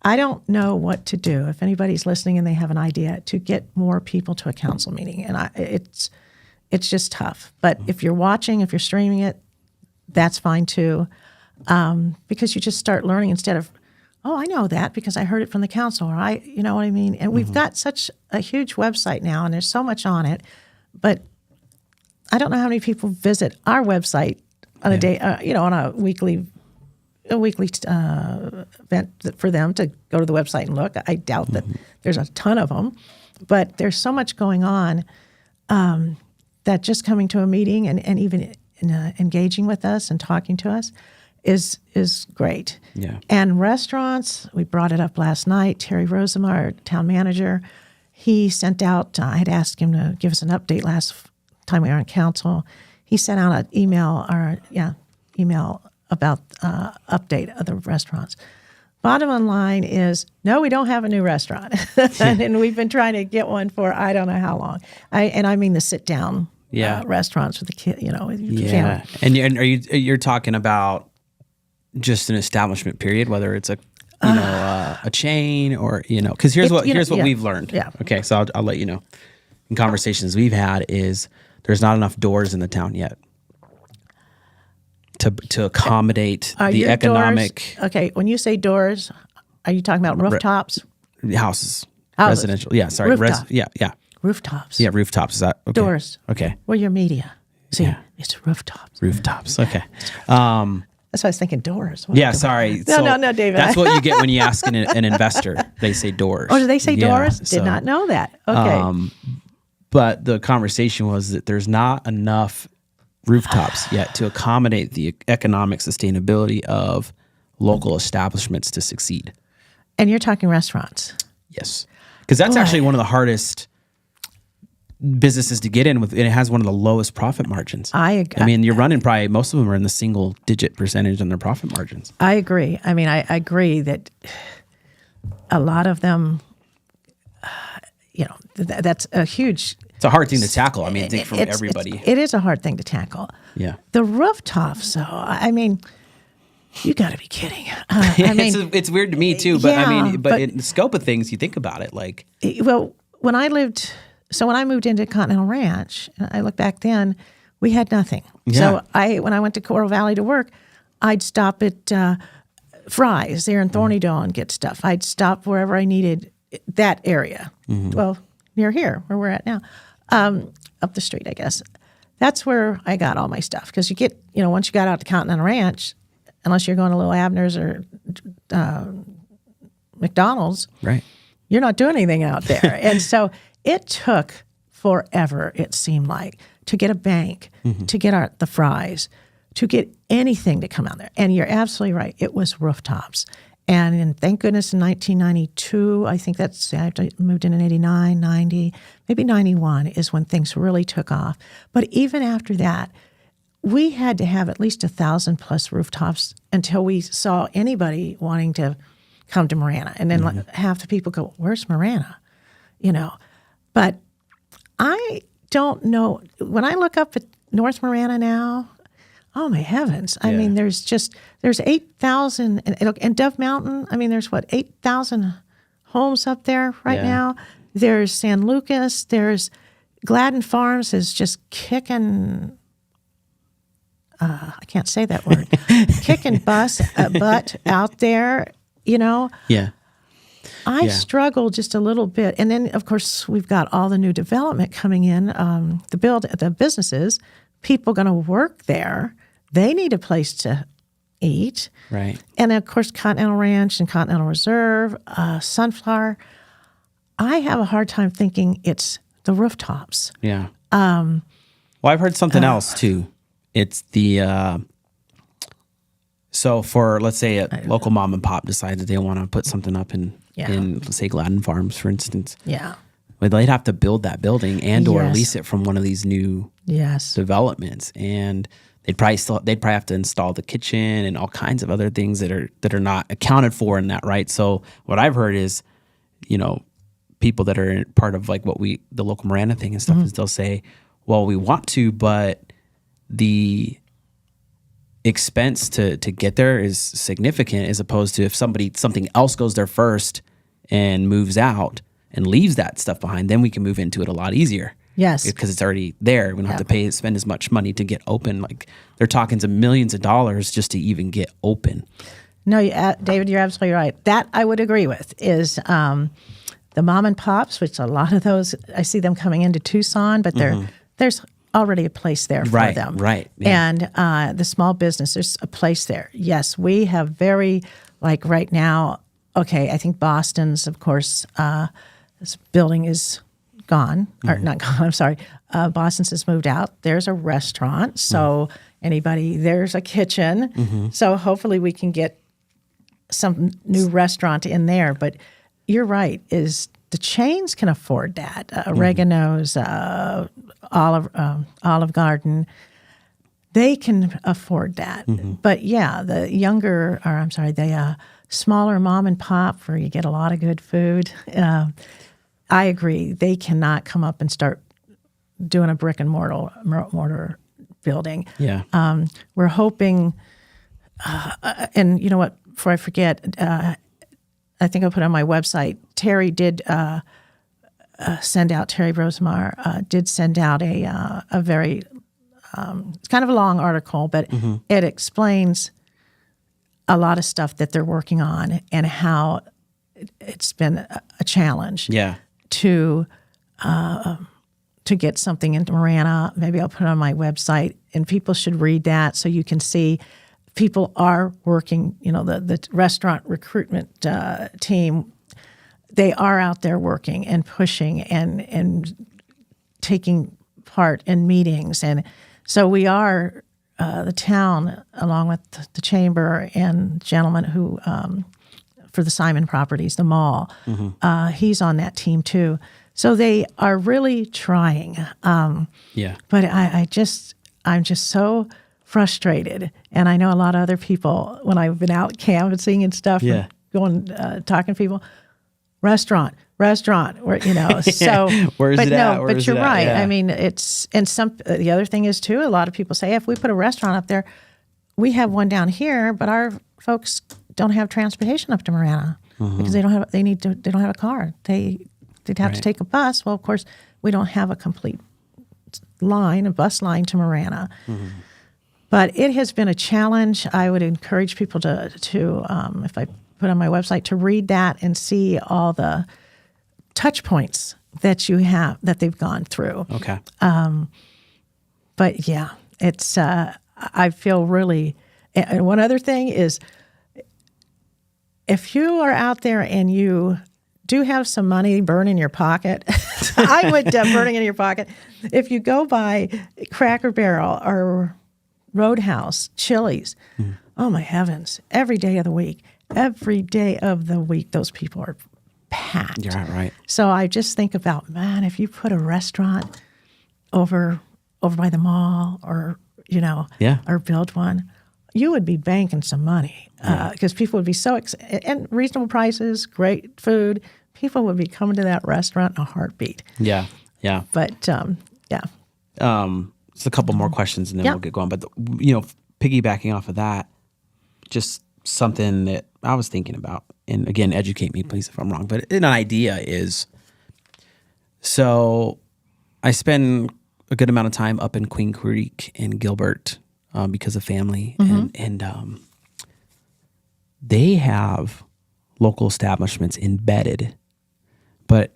I don't know what to do if anybody's listening and they have an idea to get more people to a council meeting. And it's just tough. But if you're watching, if you're streaming it, that's fine too. Because you just start learning instead of, oh, I know that because I heard it from the council, or you know what I mean? And we've got such a huge website now and there's so much on it, but I don't know how many people visit our website on a day, on a weekly event for them to go to the website and look. I doubt that there's a ton of them, but there's so much going on that just coming to a meeting and even engaging with us and talking to us is great. Yeah. And restaurants, we brought it up last night. Terry Rosema, our town manager, he sent out, I had asked him to give us an update last time we were on council. He sent out an email about update of the restaurants. Bottom line is, no, we don't have a new restaurant. And we've been trying to get one for I don't know how long. I mean the sit-down restaurants with the kid, with your family. And you're talking about just an establishment period, whether it's a chain or, because here's what we've learned. Yeah. Okay, so I'll let you know. In conversations we've had is there's not enough doors in the town yet to accommodate the economic. Doors, okay, when you say doors, are you talking about rooftops? Houses. Residential. Yeah, sorry. Rooftops. Yeah. Rooftops. Yeah, rooftops. Is that okay? Doors. Okay. We're your media. See, it's rooftops. Rooftops. Okay. That's why I was thinking doors. Sorry. No, David. That's what you get when you ask an investor. They say doors. Oh, do they say doors? Did not know that. Okay. But the conversation was that there's not enough rooftops yet to accommodate the economic sustainability of local establishments to succeed. And you're talking restaurants. Yes. Because that's actually one of the hardest businesses to get in with, and it has one of the lowest profit margins. I mean, you're running probably, most of them are in the single digit percentage on their profit margins. I agree. I mean, I agree that a lot of them, that's a huge... It's a hard thing to tackle. I mean, I think from everybody. It is a hard thing to tackle. Yeah. The rooftops, though, I mean... You got to be kidding. It's weird to me too, but but in the scope of things, you think about it like. Well, when I moved into Continental Ranch, and I look back then, we had nothing. Yeah. So when I went to Coral Valley to work, I'd stop at Fry's there in Thornydale and get stuff. I'd stop wherever I needed that area. Well, near here, where we're at now, up the street, I guess. That's where I got all my stuff. Because you get, once you got out to Continental Ranch, unless you're going to Little Abner's or McDonald's, right, you're not doing anything out there. And so it took forever, it seemed like, to get a bank, to get the Fry's, to get anything to come out there. And you're absolutely right. It was rooftops. And thank goodness in 1992, I think I moved in 89, 90, maybe 91 is when things really took off. But even after that, we had to have at least 1,000 plus rooftops until we saw anybody wanting to come to Marana. And then half the people go, where's Marana? But I don't know. When I look up at North Marana now, oh my heavens. I mean, there's 8,000, and Dove Mountain, I mean, there's 8,000 homes up there right now. There's San Lucas, there's Gladden Farms is just kicking, I can't say that word, kicking butt out there, Yeah. I struggle just a little bit. And then, of course, we've got all the new development coming in, the businesses, people going to work there. They need a place to eat. Right. And, of course, Continental Ranch and Continental Reserve, Sunflower. I have a hard time thinking it's the rooftops. Yeah. Well, I've heard something else, too. It's the so for, let's say, a local mom and pop decides that they want to put something up in let's say, Gladden Farms, for instance. Yeah. Well, they'd have to build that building and or lease it from one of these new developments. And they'd probably have to install the kitchen and all kinds of other things that are not accounted for in that, right? So what I've heard is, people that are part of like the local Marana thing and stuff is they'll say, well, we want to, but the expense to get there is significant, as opposed to if something else goes there first and moves out and leaves that stuff behind, then we can move into it a lot easier. Yes. Because it's already there. We don't have to spend as much money to get open. Like, they're talking to millions of dollars just to even get open. No, David, you're absolutely right. That I would agree with is the mom and pops, which a lot of those, I see them coming into Tucson, but there's already a place there for them. Right. Yeah. And the small business, there's a place there. Yes, we have right now, okay, I think Boston's, of course, this building is gone, or not gone, I'm sorry. Boston's has moved out. There's a restaurant, so there's a kitchen. So hopefully we can get some new restaurant in there. But you're right, is the chains can afford that. Oregano's, Olive Garden, they can afford that. But the smaller mom and pop where you get a lot of good food, I agree. They cannot come up and start doing a brick and mortar building. Yeah. We're hoping, and you know what, before I forget, I think I'll put on my website, Terry did send out, Terry Rosemar did send out a very, it's kind of a long article, but it explains a lot of stuff that they're working on and how it's been a challenge. Yeah. To get something into Marana. Maybe I'll put it on my website, and people should read that so you can see people are working. The restaurant recruitment team, they are out there working and pushing and taking part in meetings, and so we are the town, along with the chamber and gentleman who. For the Simon Properties, the mall. He's on that team too. So they are really trying. But I'm just so frustrated. And I know a lot of other people, when I've been out canvassing and stuff, going, talking to people, restaurant, where, so. Where's it at? But you're right. Yeah. I mean, the other thing is too, a lot of people say, if we put a restaurant up there, we have one down here, but our folks don't have transportation up to Marana because they don't have a car. They'd have to take a bus. Well, of course, we don't have a complete bus line to Marana. But it has been a challenge. I would encourage people to if I put on my website, to read that and see all the touch points that you have, that they've gone through. Okay. But yeah, it's, I feel really, and one other thing is, if you are out there and you do have some money burn in your pocket, I would burning in your pocket. If you go by Cracker Barrel or Roadhouse, Chili's, oh my heavens, every day of the week, those people are packed. You're right. So I just think about, man, if you put a restaurant over by the mall, or or build one, you would be banking some money, because people would be so and reasonable prices, great food. People would be coming to that restaurant in a heartbeat. Yeah. But just a couple more questions and then we'll get going. But piggybacking off of that, just something that I was thinking about, and again, educate me please if I'm wrong, but an idea is, so I spend a good amount of time up in Queen Creek and Gilbert because of family, and they have local establishments embedded, but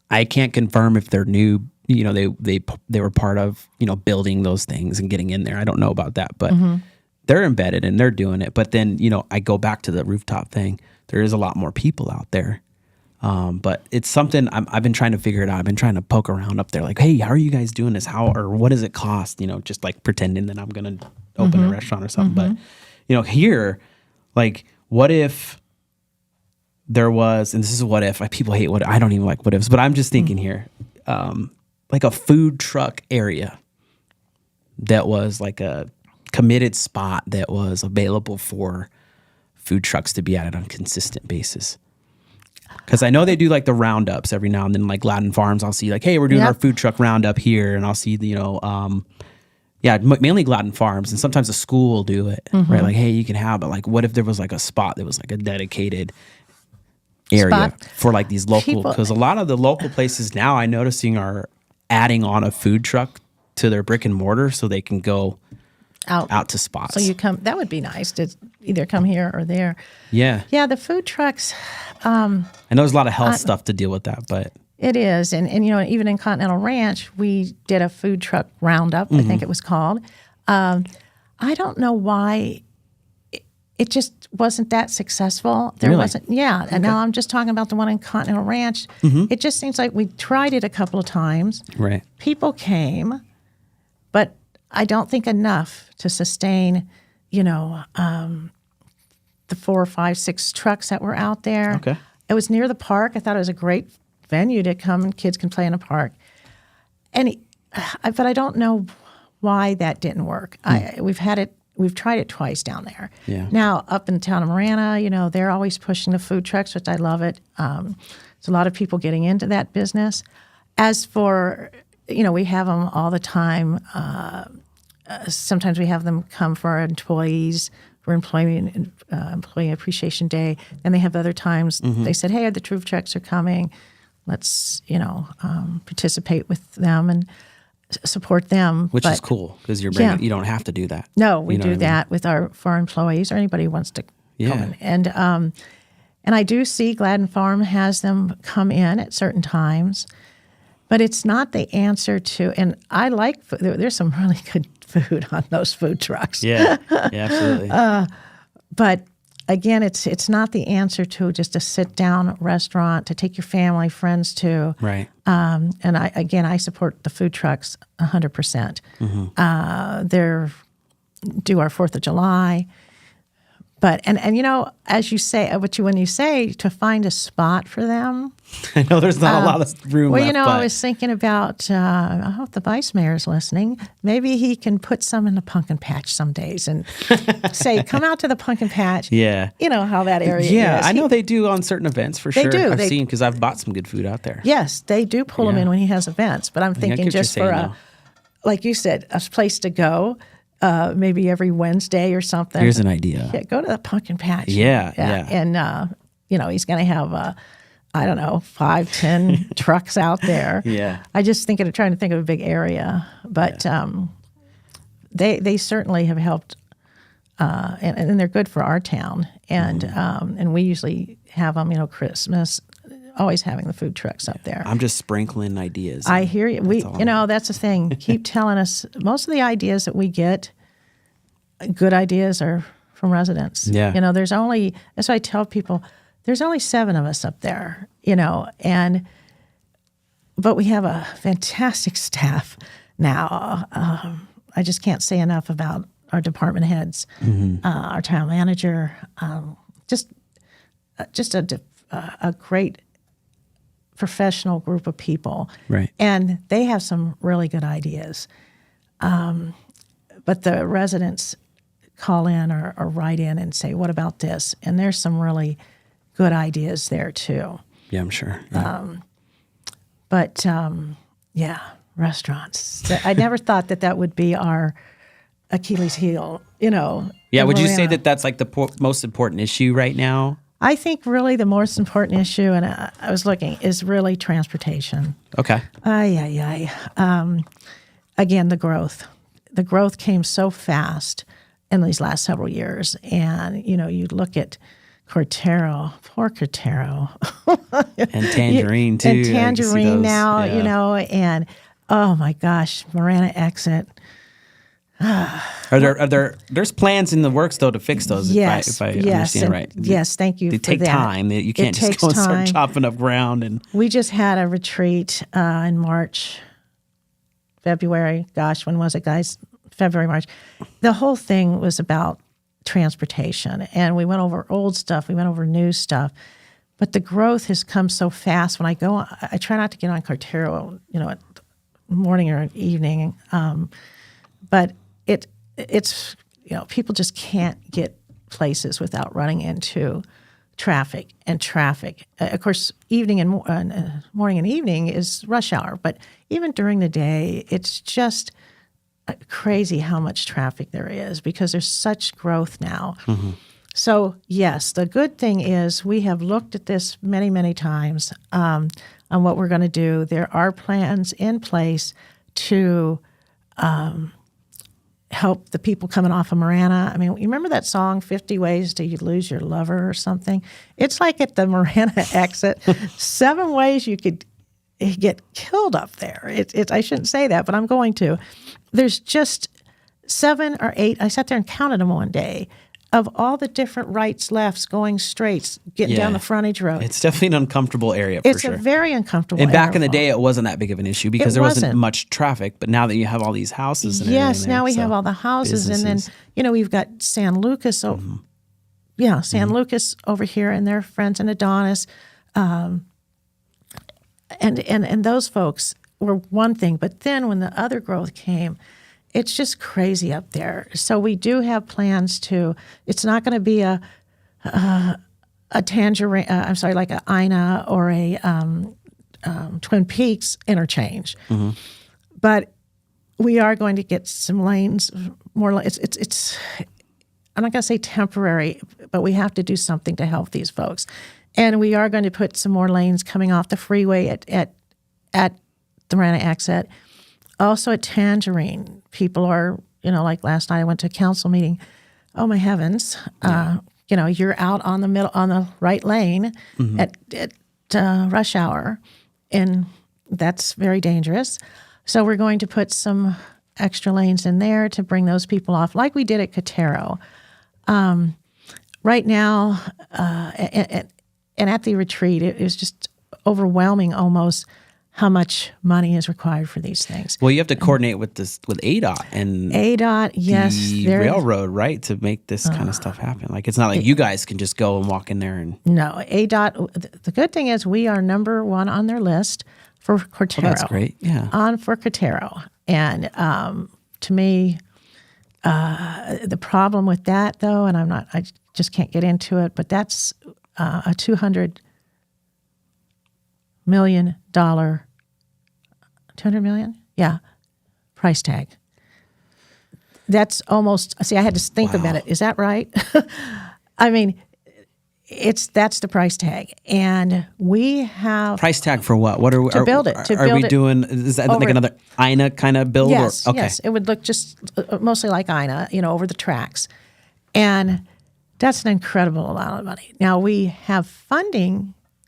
I can't confirm if they're new. They were part of building those things and getting in there. I don't know about that, but they're embedded and they're doing it. But then I go back to the rooftop thing. There is a lot more people out there, but it's something I've been trying to figure it out. I've been trying to poke around up there, like, hey, how are you guys doing this? Or what does it cost? Just like pretending that I'm gonna open a restaurant or something. But here, like, what if there was, and this is a what if. People hate what, I don't even like what ifs, but I'm just thinking here. Like a food truck area that was like a committed spot that was available for food trucks to be at on a consistent basis. Because I know they do like the roundups every now and then, like Gladden Farms. I'll see like, hey, we're doing our food truck roundup here, and I'll see mainly Gladden Farms, and sometimes a school will do it, right? Like, hey, you can have it. Like, what if there was like a spot that was like a dedicated area for like these local? Because a lot of the local places now I'm noticing are adding on a food truck to their brick and mortar so they can go out to spots. So that would be nice to either come here or there. Yeah. Yeah, the food trucks. I know there's a lot of health stuff to deal with that, but. It is. And even in Continental Ranch, we did a food truck roundup, I think it was called. I don't know why it just wasn't that successful. There wasn't. Yeah. And now I'm just talking about the one in Continental Ranch. It just seems like we tried it a couple of times. Right. People came, but I don't think enough to sustain, the 4, 5, 6 trucks that were out there. Okay. It was near the park. I thought it was a great venue to come and kids can play in a park. But I don't know why that didn't work. We've tried it twice down there. Yeah. Now, up in the town of Marana, they're always pushing the food trucks, which I love it. There's a lot of people getting into that business. As for, we have them all the time. Sometimes we have them come for our employees for Employee Appreciation Day. And they have other times they said, hey, the food trucks are coming. Let's, participate with them and support them. Which is cool, because you don't have to do that. No, we do that for our employees or anybody who wants to come in. And I do see Gladden Farm has them come in at certain times, but it's not the answer to, and I like food. There's some really good food on those food trucks. Yeah, absolutely. But again, it's not the answer to just a sit-down restaurant to take your family, friends to. Right. And I support the food trucks 100%. They're do our 4th of July. But, and as you say, when you say to find a spot for them. I know there's not a lot of room left. I was thinking about, I hope the vice mayor's listening. Maybe he can put some in the pumpkin patch some days and say, come out to the pumpkin patch. Yeah. You know how that area is. Yeah, I know they do on certain events for sure. They do. I've seen, because I've bought some good food out there. Yes, they do pull them in when he has events. But I'm thinking just for like you said, a place to go. Maybe every Wednesday or something. Here's an idea. Yeah, go to the pumpkin patch. Yeah. And, he's going to have, 5, 10 trucks out there. Yeah. I just trying to think of a big area. But they certainly have helped, and they're good for our town. And we usually have them, Christmas, always having the food trucks up there. I'm just sprinkling ideas. I hear you. That's the thing. Keep telling us. Most of the ideas that we get, good ideas, are from residents. Yeah. That's what I tell people. There's only 7 of us up there, but we have a fantastic staff now. I just can't say enough about our department heads, our town manager, just a great professional group of people. Right. And they have some really good ideas. But the residents call in or write in and say, what about this? And there's some really good ideas there too. Yeah, I'm sure. Yeah. Restaurants. I never thought that would be our Achilles heel, Yeah, would you say that that's like the most important issue right now? I think really the most important issue, and I was looking, is really transportation. Okay. Again, the growth. The growth came so fast in these last several years. And, you look at Cortero, poor Cortero. And Tangerine, too. And Tangerine now, and oh my gosh, Marana exit. There's plans in the works though to fix those? Yes, if I understand right. Yes, thank you. They take time. You can't just go and start chopping up ground. And we just had a retreat in March, February. Gosh, when was it, guys? February, March. The whole thing was about transportation, and we went over old stuff. We went over new stuff. But the growth has come so fast. When I go, I try not to get on Cortero, at morning or evening. But it's people just can't get places without running into traffic. Of course, evening and morning and evening is rush hour, but even during the day, it's just crazy how much traffic there is because there's such growth now. Mm-hmm. So yes, the good thing is we have looked at this many, many times on what we're going to do. There are plans in place to help the people coming off of Marana. I mean, you remember that song, 50 Ways to Lose Your Lover or something? It's like at the Marana exit, 7 ways you could get killed up there. I shouldn't say that, but I'm going to. There's just 7 or 8, I sat there and counted them one day, of all the different rights, lefts, going straights, getting down the frontage road. It's definitely an uncomfortable area for sure. It's a very uncomfortable area. And back in the day, day, it wasn't that big of an issue because there wasn't much traffic. But now that you have all these houses and yes, now we have all the houses. Businesses. And then, we've got San Lucas. San Lucas over here and their friends and Adonis. And those folks were one thing. But then when the other growth came, it's just crazy up there. So we do have plans to. It's not going to be a Tangerine. Like a Ina or a Twin Peaks interchange. Mm-hmm. But we are going to get some lanes. More. It's. I'm not going to say temporary, but we have to do something to help these folks, and we are going to put some more lanes coming off the freeway at the Marana exit. Also at Tangerine, people are, like last night I went to a council meeting. Oh my heavens. You're out on the right lane at rush hour, and that's very dangerous. So we're going to put some extra lanes in there to bring those people off, like we did at Cotero. Right now, and at the retreat, it was just overwhelming almost how much money is required for these things. Well, you have to coordinate with ADOT and the railroad, right, to make this kind of stuff happen. Like it's not like you guys can just go and walk in there and. No, ADOT. The good thing is we are number 1 on their list for Cortero. Oh, that's great. Yeah. For Cortero, and to me, the problem with that though, and I just can't get into it, but that's a $200 million. $200 million? Yeah. Price tag. That's almost, I had to think about it. Is that right? I mean, that's the price tag, and we have Price tag for what? What are we to build it? To are build we it doing? Is that like another INA kind of build? Yes, or, okay. yes. It would look just mostly like INA, over the tracks, and that's an incredible amount of money. Now we have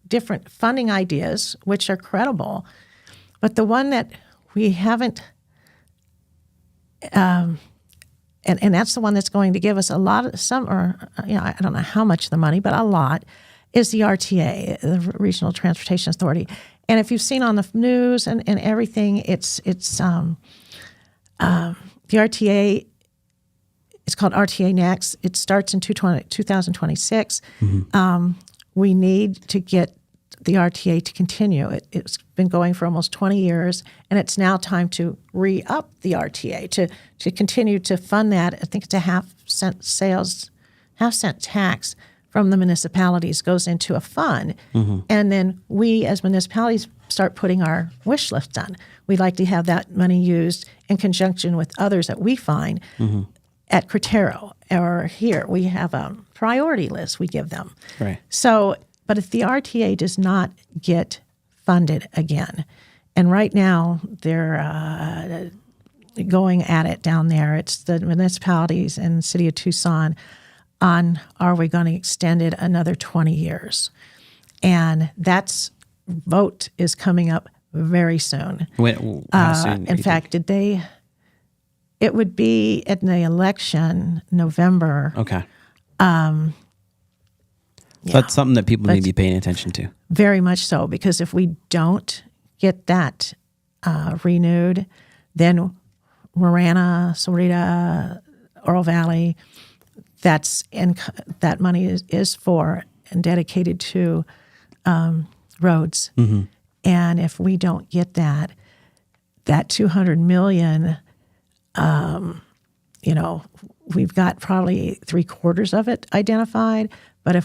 different funding ideas, which are credible, but the one that we haven't. And that's the one that's going to give us a lot of I don't know how much the money, but a lot, is the RTA, the Regional Transportation Authority. And if you've seen on the news and everything, it's the RTA. It's called RTA Next. It starts in 2026. We need to get the RTA to continue. It's been going for almost 20 years, and it's now time to re-up the RTA to continue to fund that. I think it's a half-cent tax from the municipalities goes into a fund, and then we as municipalities start putting our wish list on. We'd like to have that money used in conjunction with others that we find at Cretero or here. We have a priority list we give them. Right. So, but if the RTA does not get funded again, and right now they're going at it down there, it's the municipalities and the city of Tucson on are we going to extend it another 20 years? And that's vote is coming up very soon. How soon? In fact, it would be in the election, November. Okay. That's something that people need to be paying attention to. Very much so, because if we don't get that renewed, then Marana, Sorita, Oro Valley, that money is for and dedicated to roads. And if we don't get that $200 million, we've got probably 3/4 of it identified,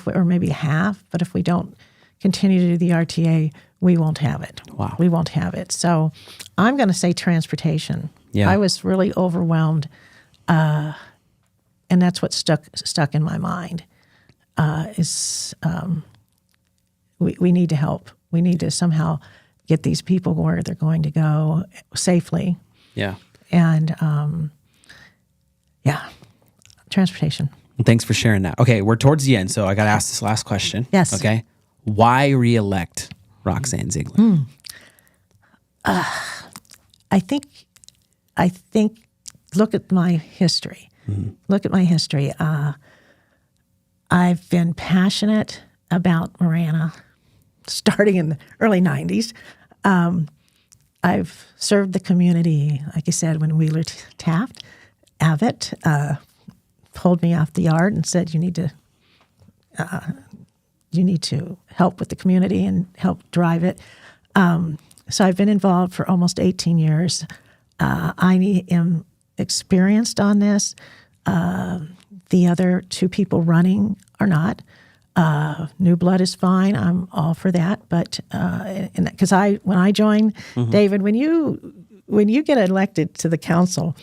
or maybe half. But if we don't continue to do the RTA, we won't have it. Wow. We won't have it. So I'm going to say transportation. Yeah. I was really overwhelmed, and that's what stuck in my mind. We need to help. We need to somehow get these people where they're going to go safely. Yeah. And transportation. Thanks for sharing that. Okay, we're towards the end, so I got to ask this last question. Yes. Okay. Why re-elect Roxanne Ziegler? I think. Look at my history. Look at my history. I've been passionate about Marana, starting in the early '90s. I've served the community, like I said, when Wheeler Taft Abbott pulled me off the yard and said, "You need to help with the community and help drive it." So I've been involved for almost 18 years. I am experienced on this. The other two people running are not. New blood is fine. I'm all for that. But because when I joined, David, when you get elected to the council,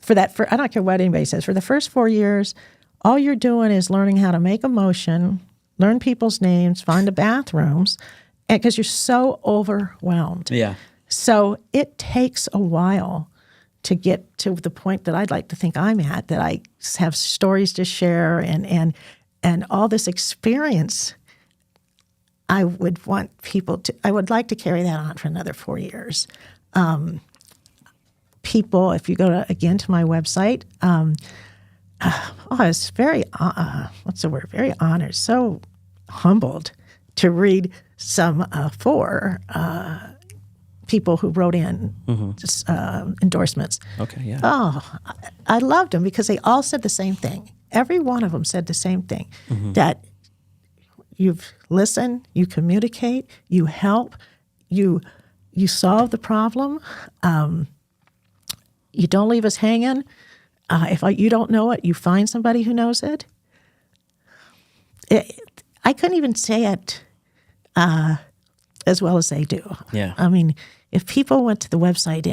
I don't care what anybody says, for the first 4 years, all you're doing is learning how to make a motion, learn people's names, find the bathrooms, and because you're so overwhelmed. Yeah. So it takes a while to get to the point that I'd like to think I'm at, that I have stories to share and all this experience. I would like to carry that on for another 4 years. People, if you go to my website, I was very, very honored, so humbled to read some four people who wrote in endorsements. Okay, yeah. Oh, I loved them because they all said the same thing. Every one of them said the same thing, that you've listened, you communicate, you help, you solve the problem. You don't leave us hanging. If you don't know it, you find somebody who knows it. I couldn't even say it as well as they do. Yeah. I mean, if people went to the website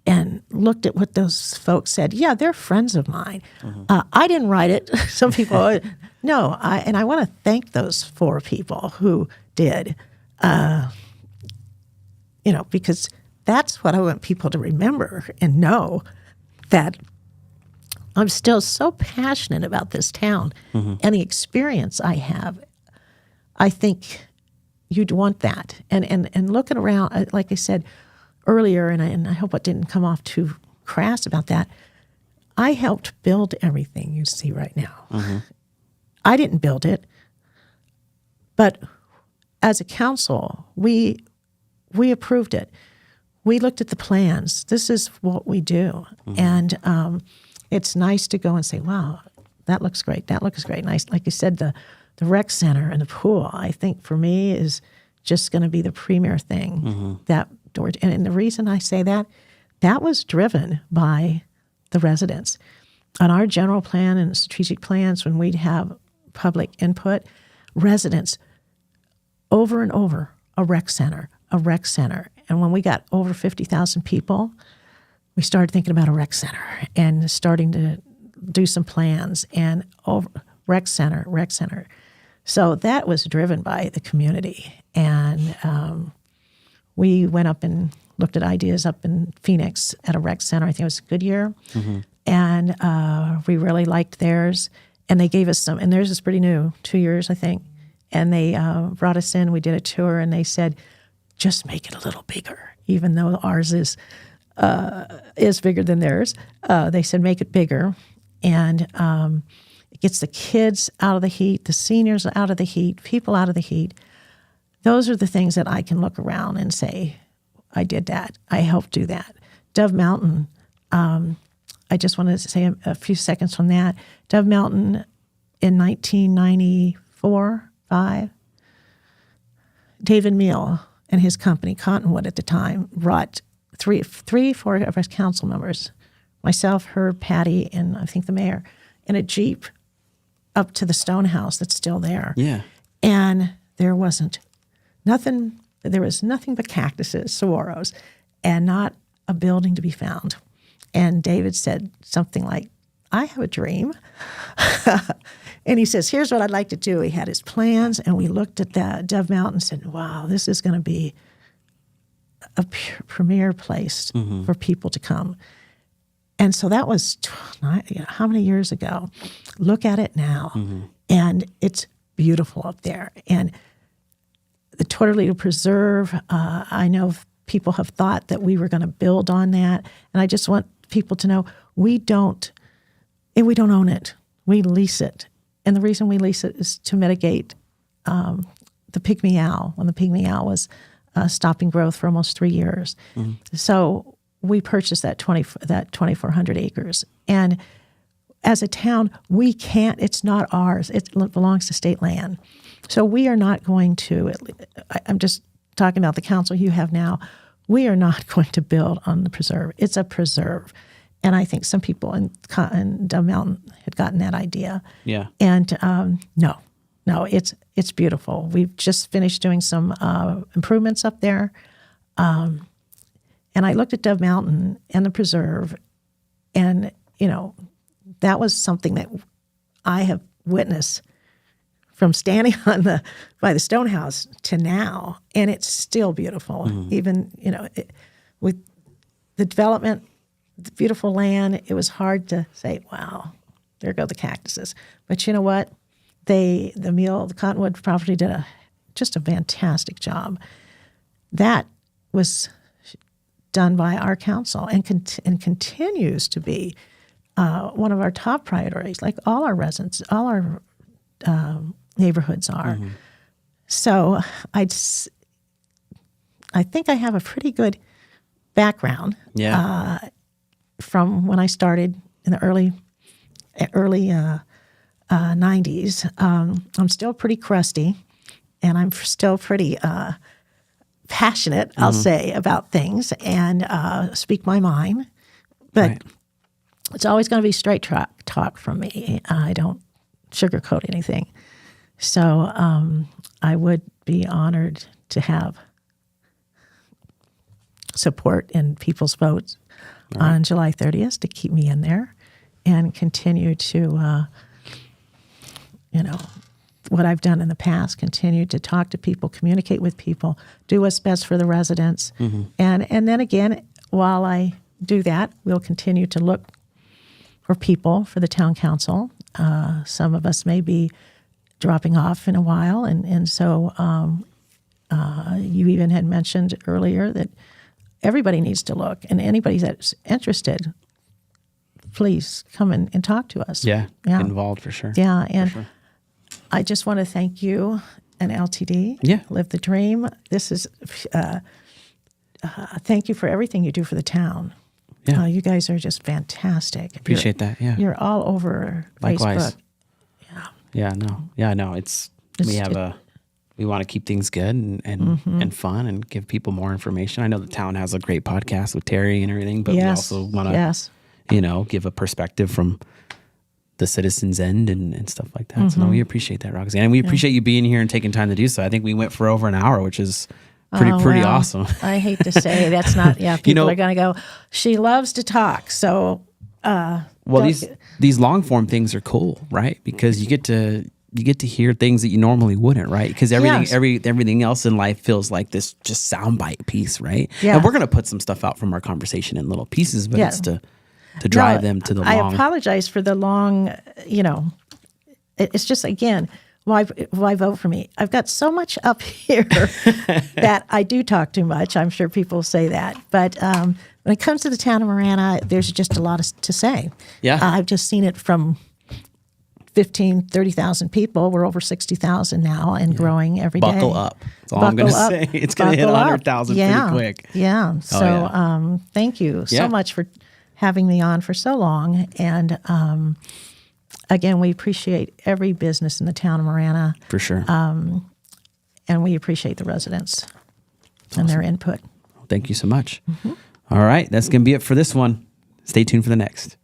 and looked at what those folks said, yeah, they're friends of mine. I didn't write it. Some people, No, I want to thank those 4 people who did, because that's what I want people to remember and know, that I'm still so passionate about this town and the experience I have. I think you'd want that. And looking around, like I said earlier, and I hope it didn't come off too crass about that, I helped build everything you see right now. I didn't build it, but as a council, we approved it. We looked at the plans. This is what we do. And it's nice to go and say, wow, that looks great. That looks great. Nice. Like you said, the rec center and the pool, I think for me is just going to be the premier thing. And the reason I say that was driven by the residents. On our general plan and strategic plans, when we'd have public input, residents over and over, a rec center. And when we got over 50,000 people, we started thinking about a rec center and starting to do some plans and rec center. So that was driven by the community. And we went up and looked at ideas up in Phoenix at a rec center. I think it was Goodyear. And we really liked theirs. And they gave us some, and theirs is pretty new, 2 years, I think. And they brought us in, we did a tour, and they said, just make it a little bigger, even though ours is bigger than theirs. They said, make it bigger. And it gets the kids out of the heat, the seniors out of the heat, people out of the heat. Those are the things that I can look around and say, I did that. I helped do that. Dove Mountain, I just wanted to say a few seconds from that. Dove Mountain in 1994-5, David Meal and his company, Cottonwood at the time, brought four of us council members, myself, Herb, Patty, and I think the mayor, in a Jeep up to the stone house that's still there. Yeah. And there was nothing but cactuses, saguaros, and not a building to be found. And David said something like, I have a dream. And he says, here's what I'd like to do. He had his plans, and we looked at that Dove Mountain and said, wow, this is going to be a premier place for people to come. And so that was how many years ago? Look at it now. And it's beautiful up there. And the Tortolito Preserve, I know people have thought that we were going to build on that. And I just want people to know we don't own it. We lease it. And the reason we lease it is to mitigate the pygmy owl, when the pygmy owl was stopping growth for almost 3 years. So we purchased that 2,400 acres. And as a town, we can't, it's not ours. It belongs to state land. So we are not going to, I'm just talking about the council you have now, we are not going to build on the preserve. It's a preserve. And I think some people in Dove Mountain had gotten that idea. Yeah. And no, it's beautiful. We've just finished doing some improvements up there. And I looked at Dove Mountain and the preserve, and, that was something that I have witnessed from standing by the stone house to now, and it's still beautiful. Even, with the development, the beautiful land, it was hard to say, wow, there go the cactuses. But you know what? The Cottonwood property did just a fantastic job. That was done by our council and continues to be one of our top priorities, like all our residents, all our neighborhoods are. So I think I have a pretty good background from when I started in the early 90s. I'm still pretty crusty, and I'm still pretty passionate, I'll say, about things and speak my mind. But it's always going to be straight talk from me. I don't sugarcoat anything. So I would be honored to have support in people's votes on July 30th to keep me in there and continue to what I've done in the past, continue to talk to people, communicate with people, do what's best for the residents. And then again, while I do that, we'll continue to look for people for the town council. Some of us may be dropping off in a while. And so you even had mentioned earlier that everybody needs to look. And anybody that's interested, please come and talk to us. Yeah, get involved for sure. Yeah, and I just want to thank you and LTD. Yeah. Live the Dream. This is, thank you for everything you do for the town. Yeah. You guys are just fantastic. Appreciate that, yeah. You're all over Likewise. Facebook. Yeah, no. We want to keep things good and fun and give people more information. I know the town has a great podcast with Terry and everything, but we also want to, give a perspective from the citizens' end and stuff like that. So no, we appreciate that, Roxanne. And we appreciate you being here and taking time to do so. I think we went for over an hour, which is pretty awesome. I hate to say that's not, people are going to go, she loves to talk. So, these long form things are cool, right? Because you get to hear things that you normally wouldn't, right? Because everything else in life feels like this just soundbite piece, right? Yeah. And we're going to put some stuff out from our conversation in little pieces, but it's to drive them to the long. I apologize for the long, it's just, again, why vote for me? I've got so much up here that I do talk too much. I'm sure people say that. But when it comes to the town of Marana, there's just a lot to say. Yeah. I've just seen it from 30,000 people. We're over 60,000 now and growing every day. Buckle up. That's all I'm going to say. It's going to hit 100,000 pretty quick. Yeah. So thank you so much for having me on for so long. And again, we appreciate every business in the town of Marana. For sure. And we appreciate the residents and their input. Thank you so much. All right. That's going to be it for this one. Stay tuned for the next.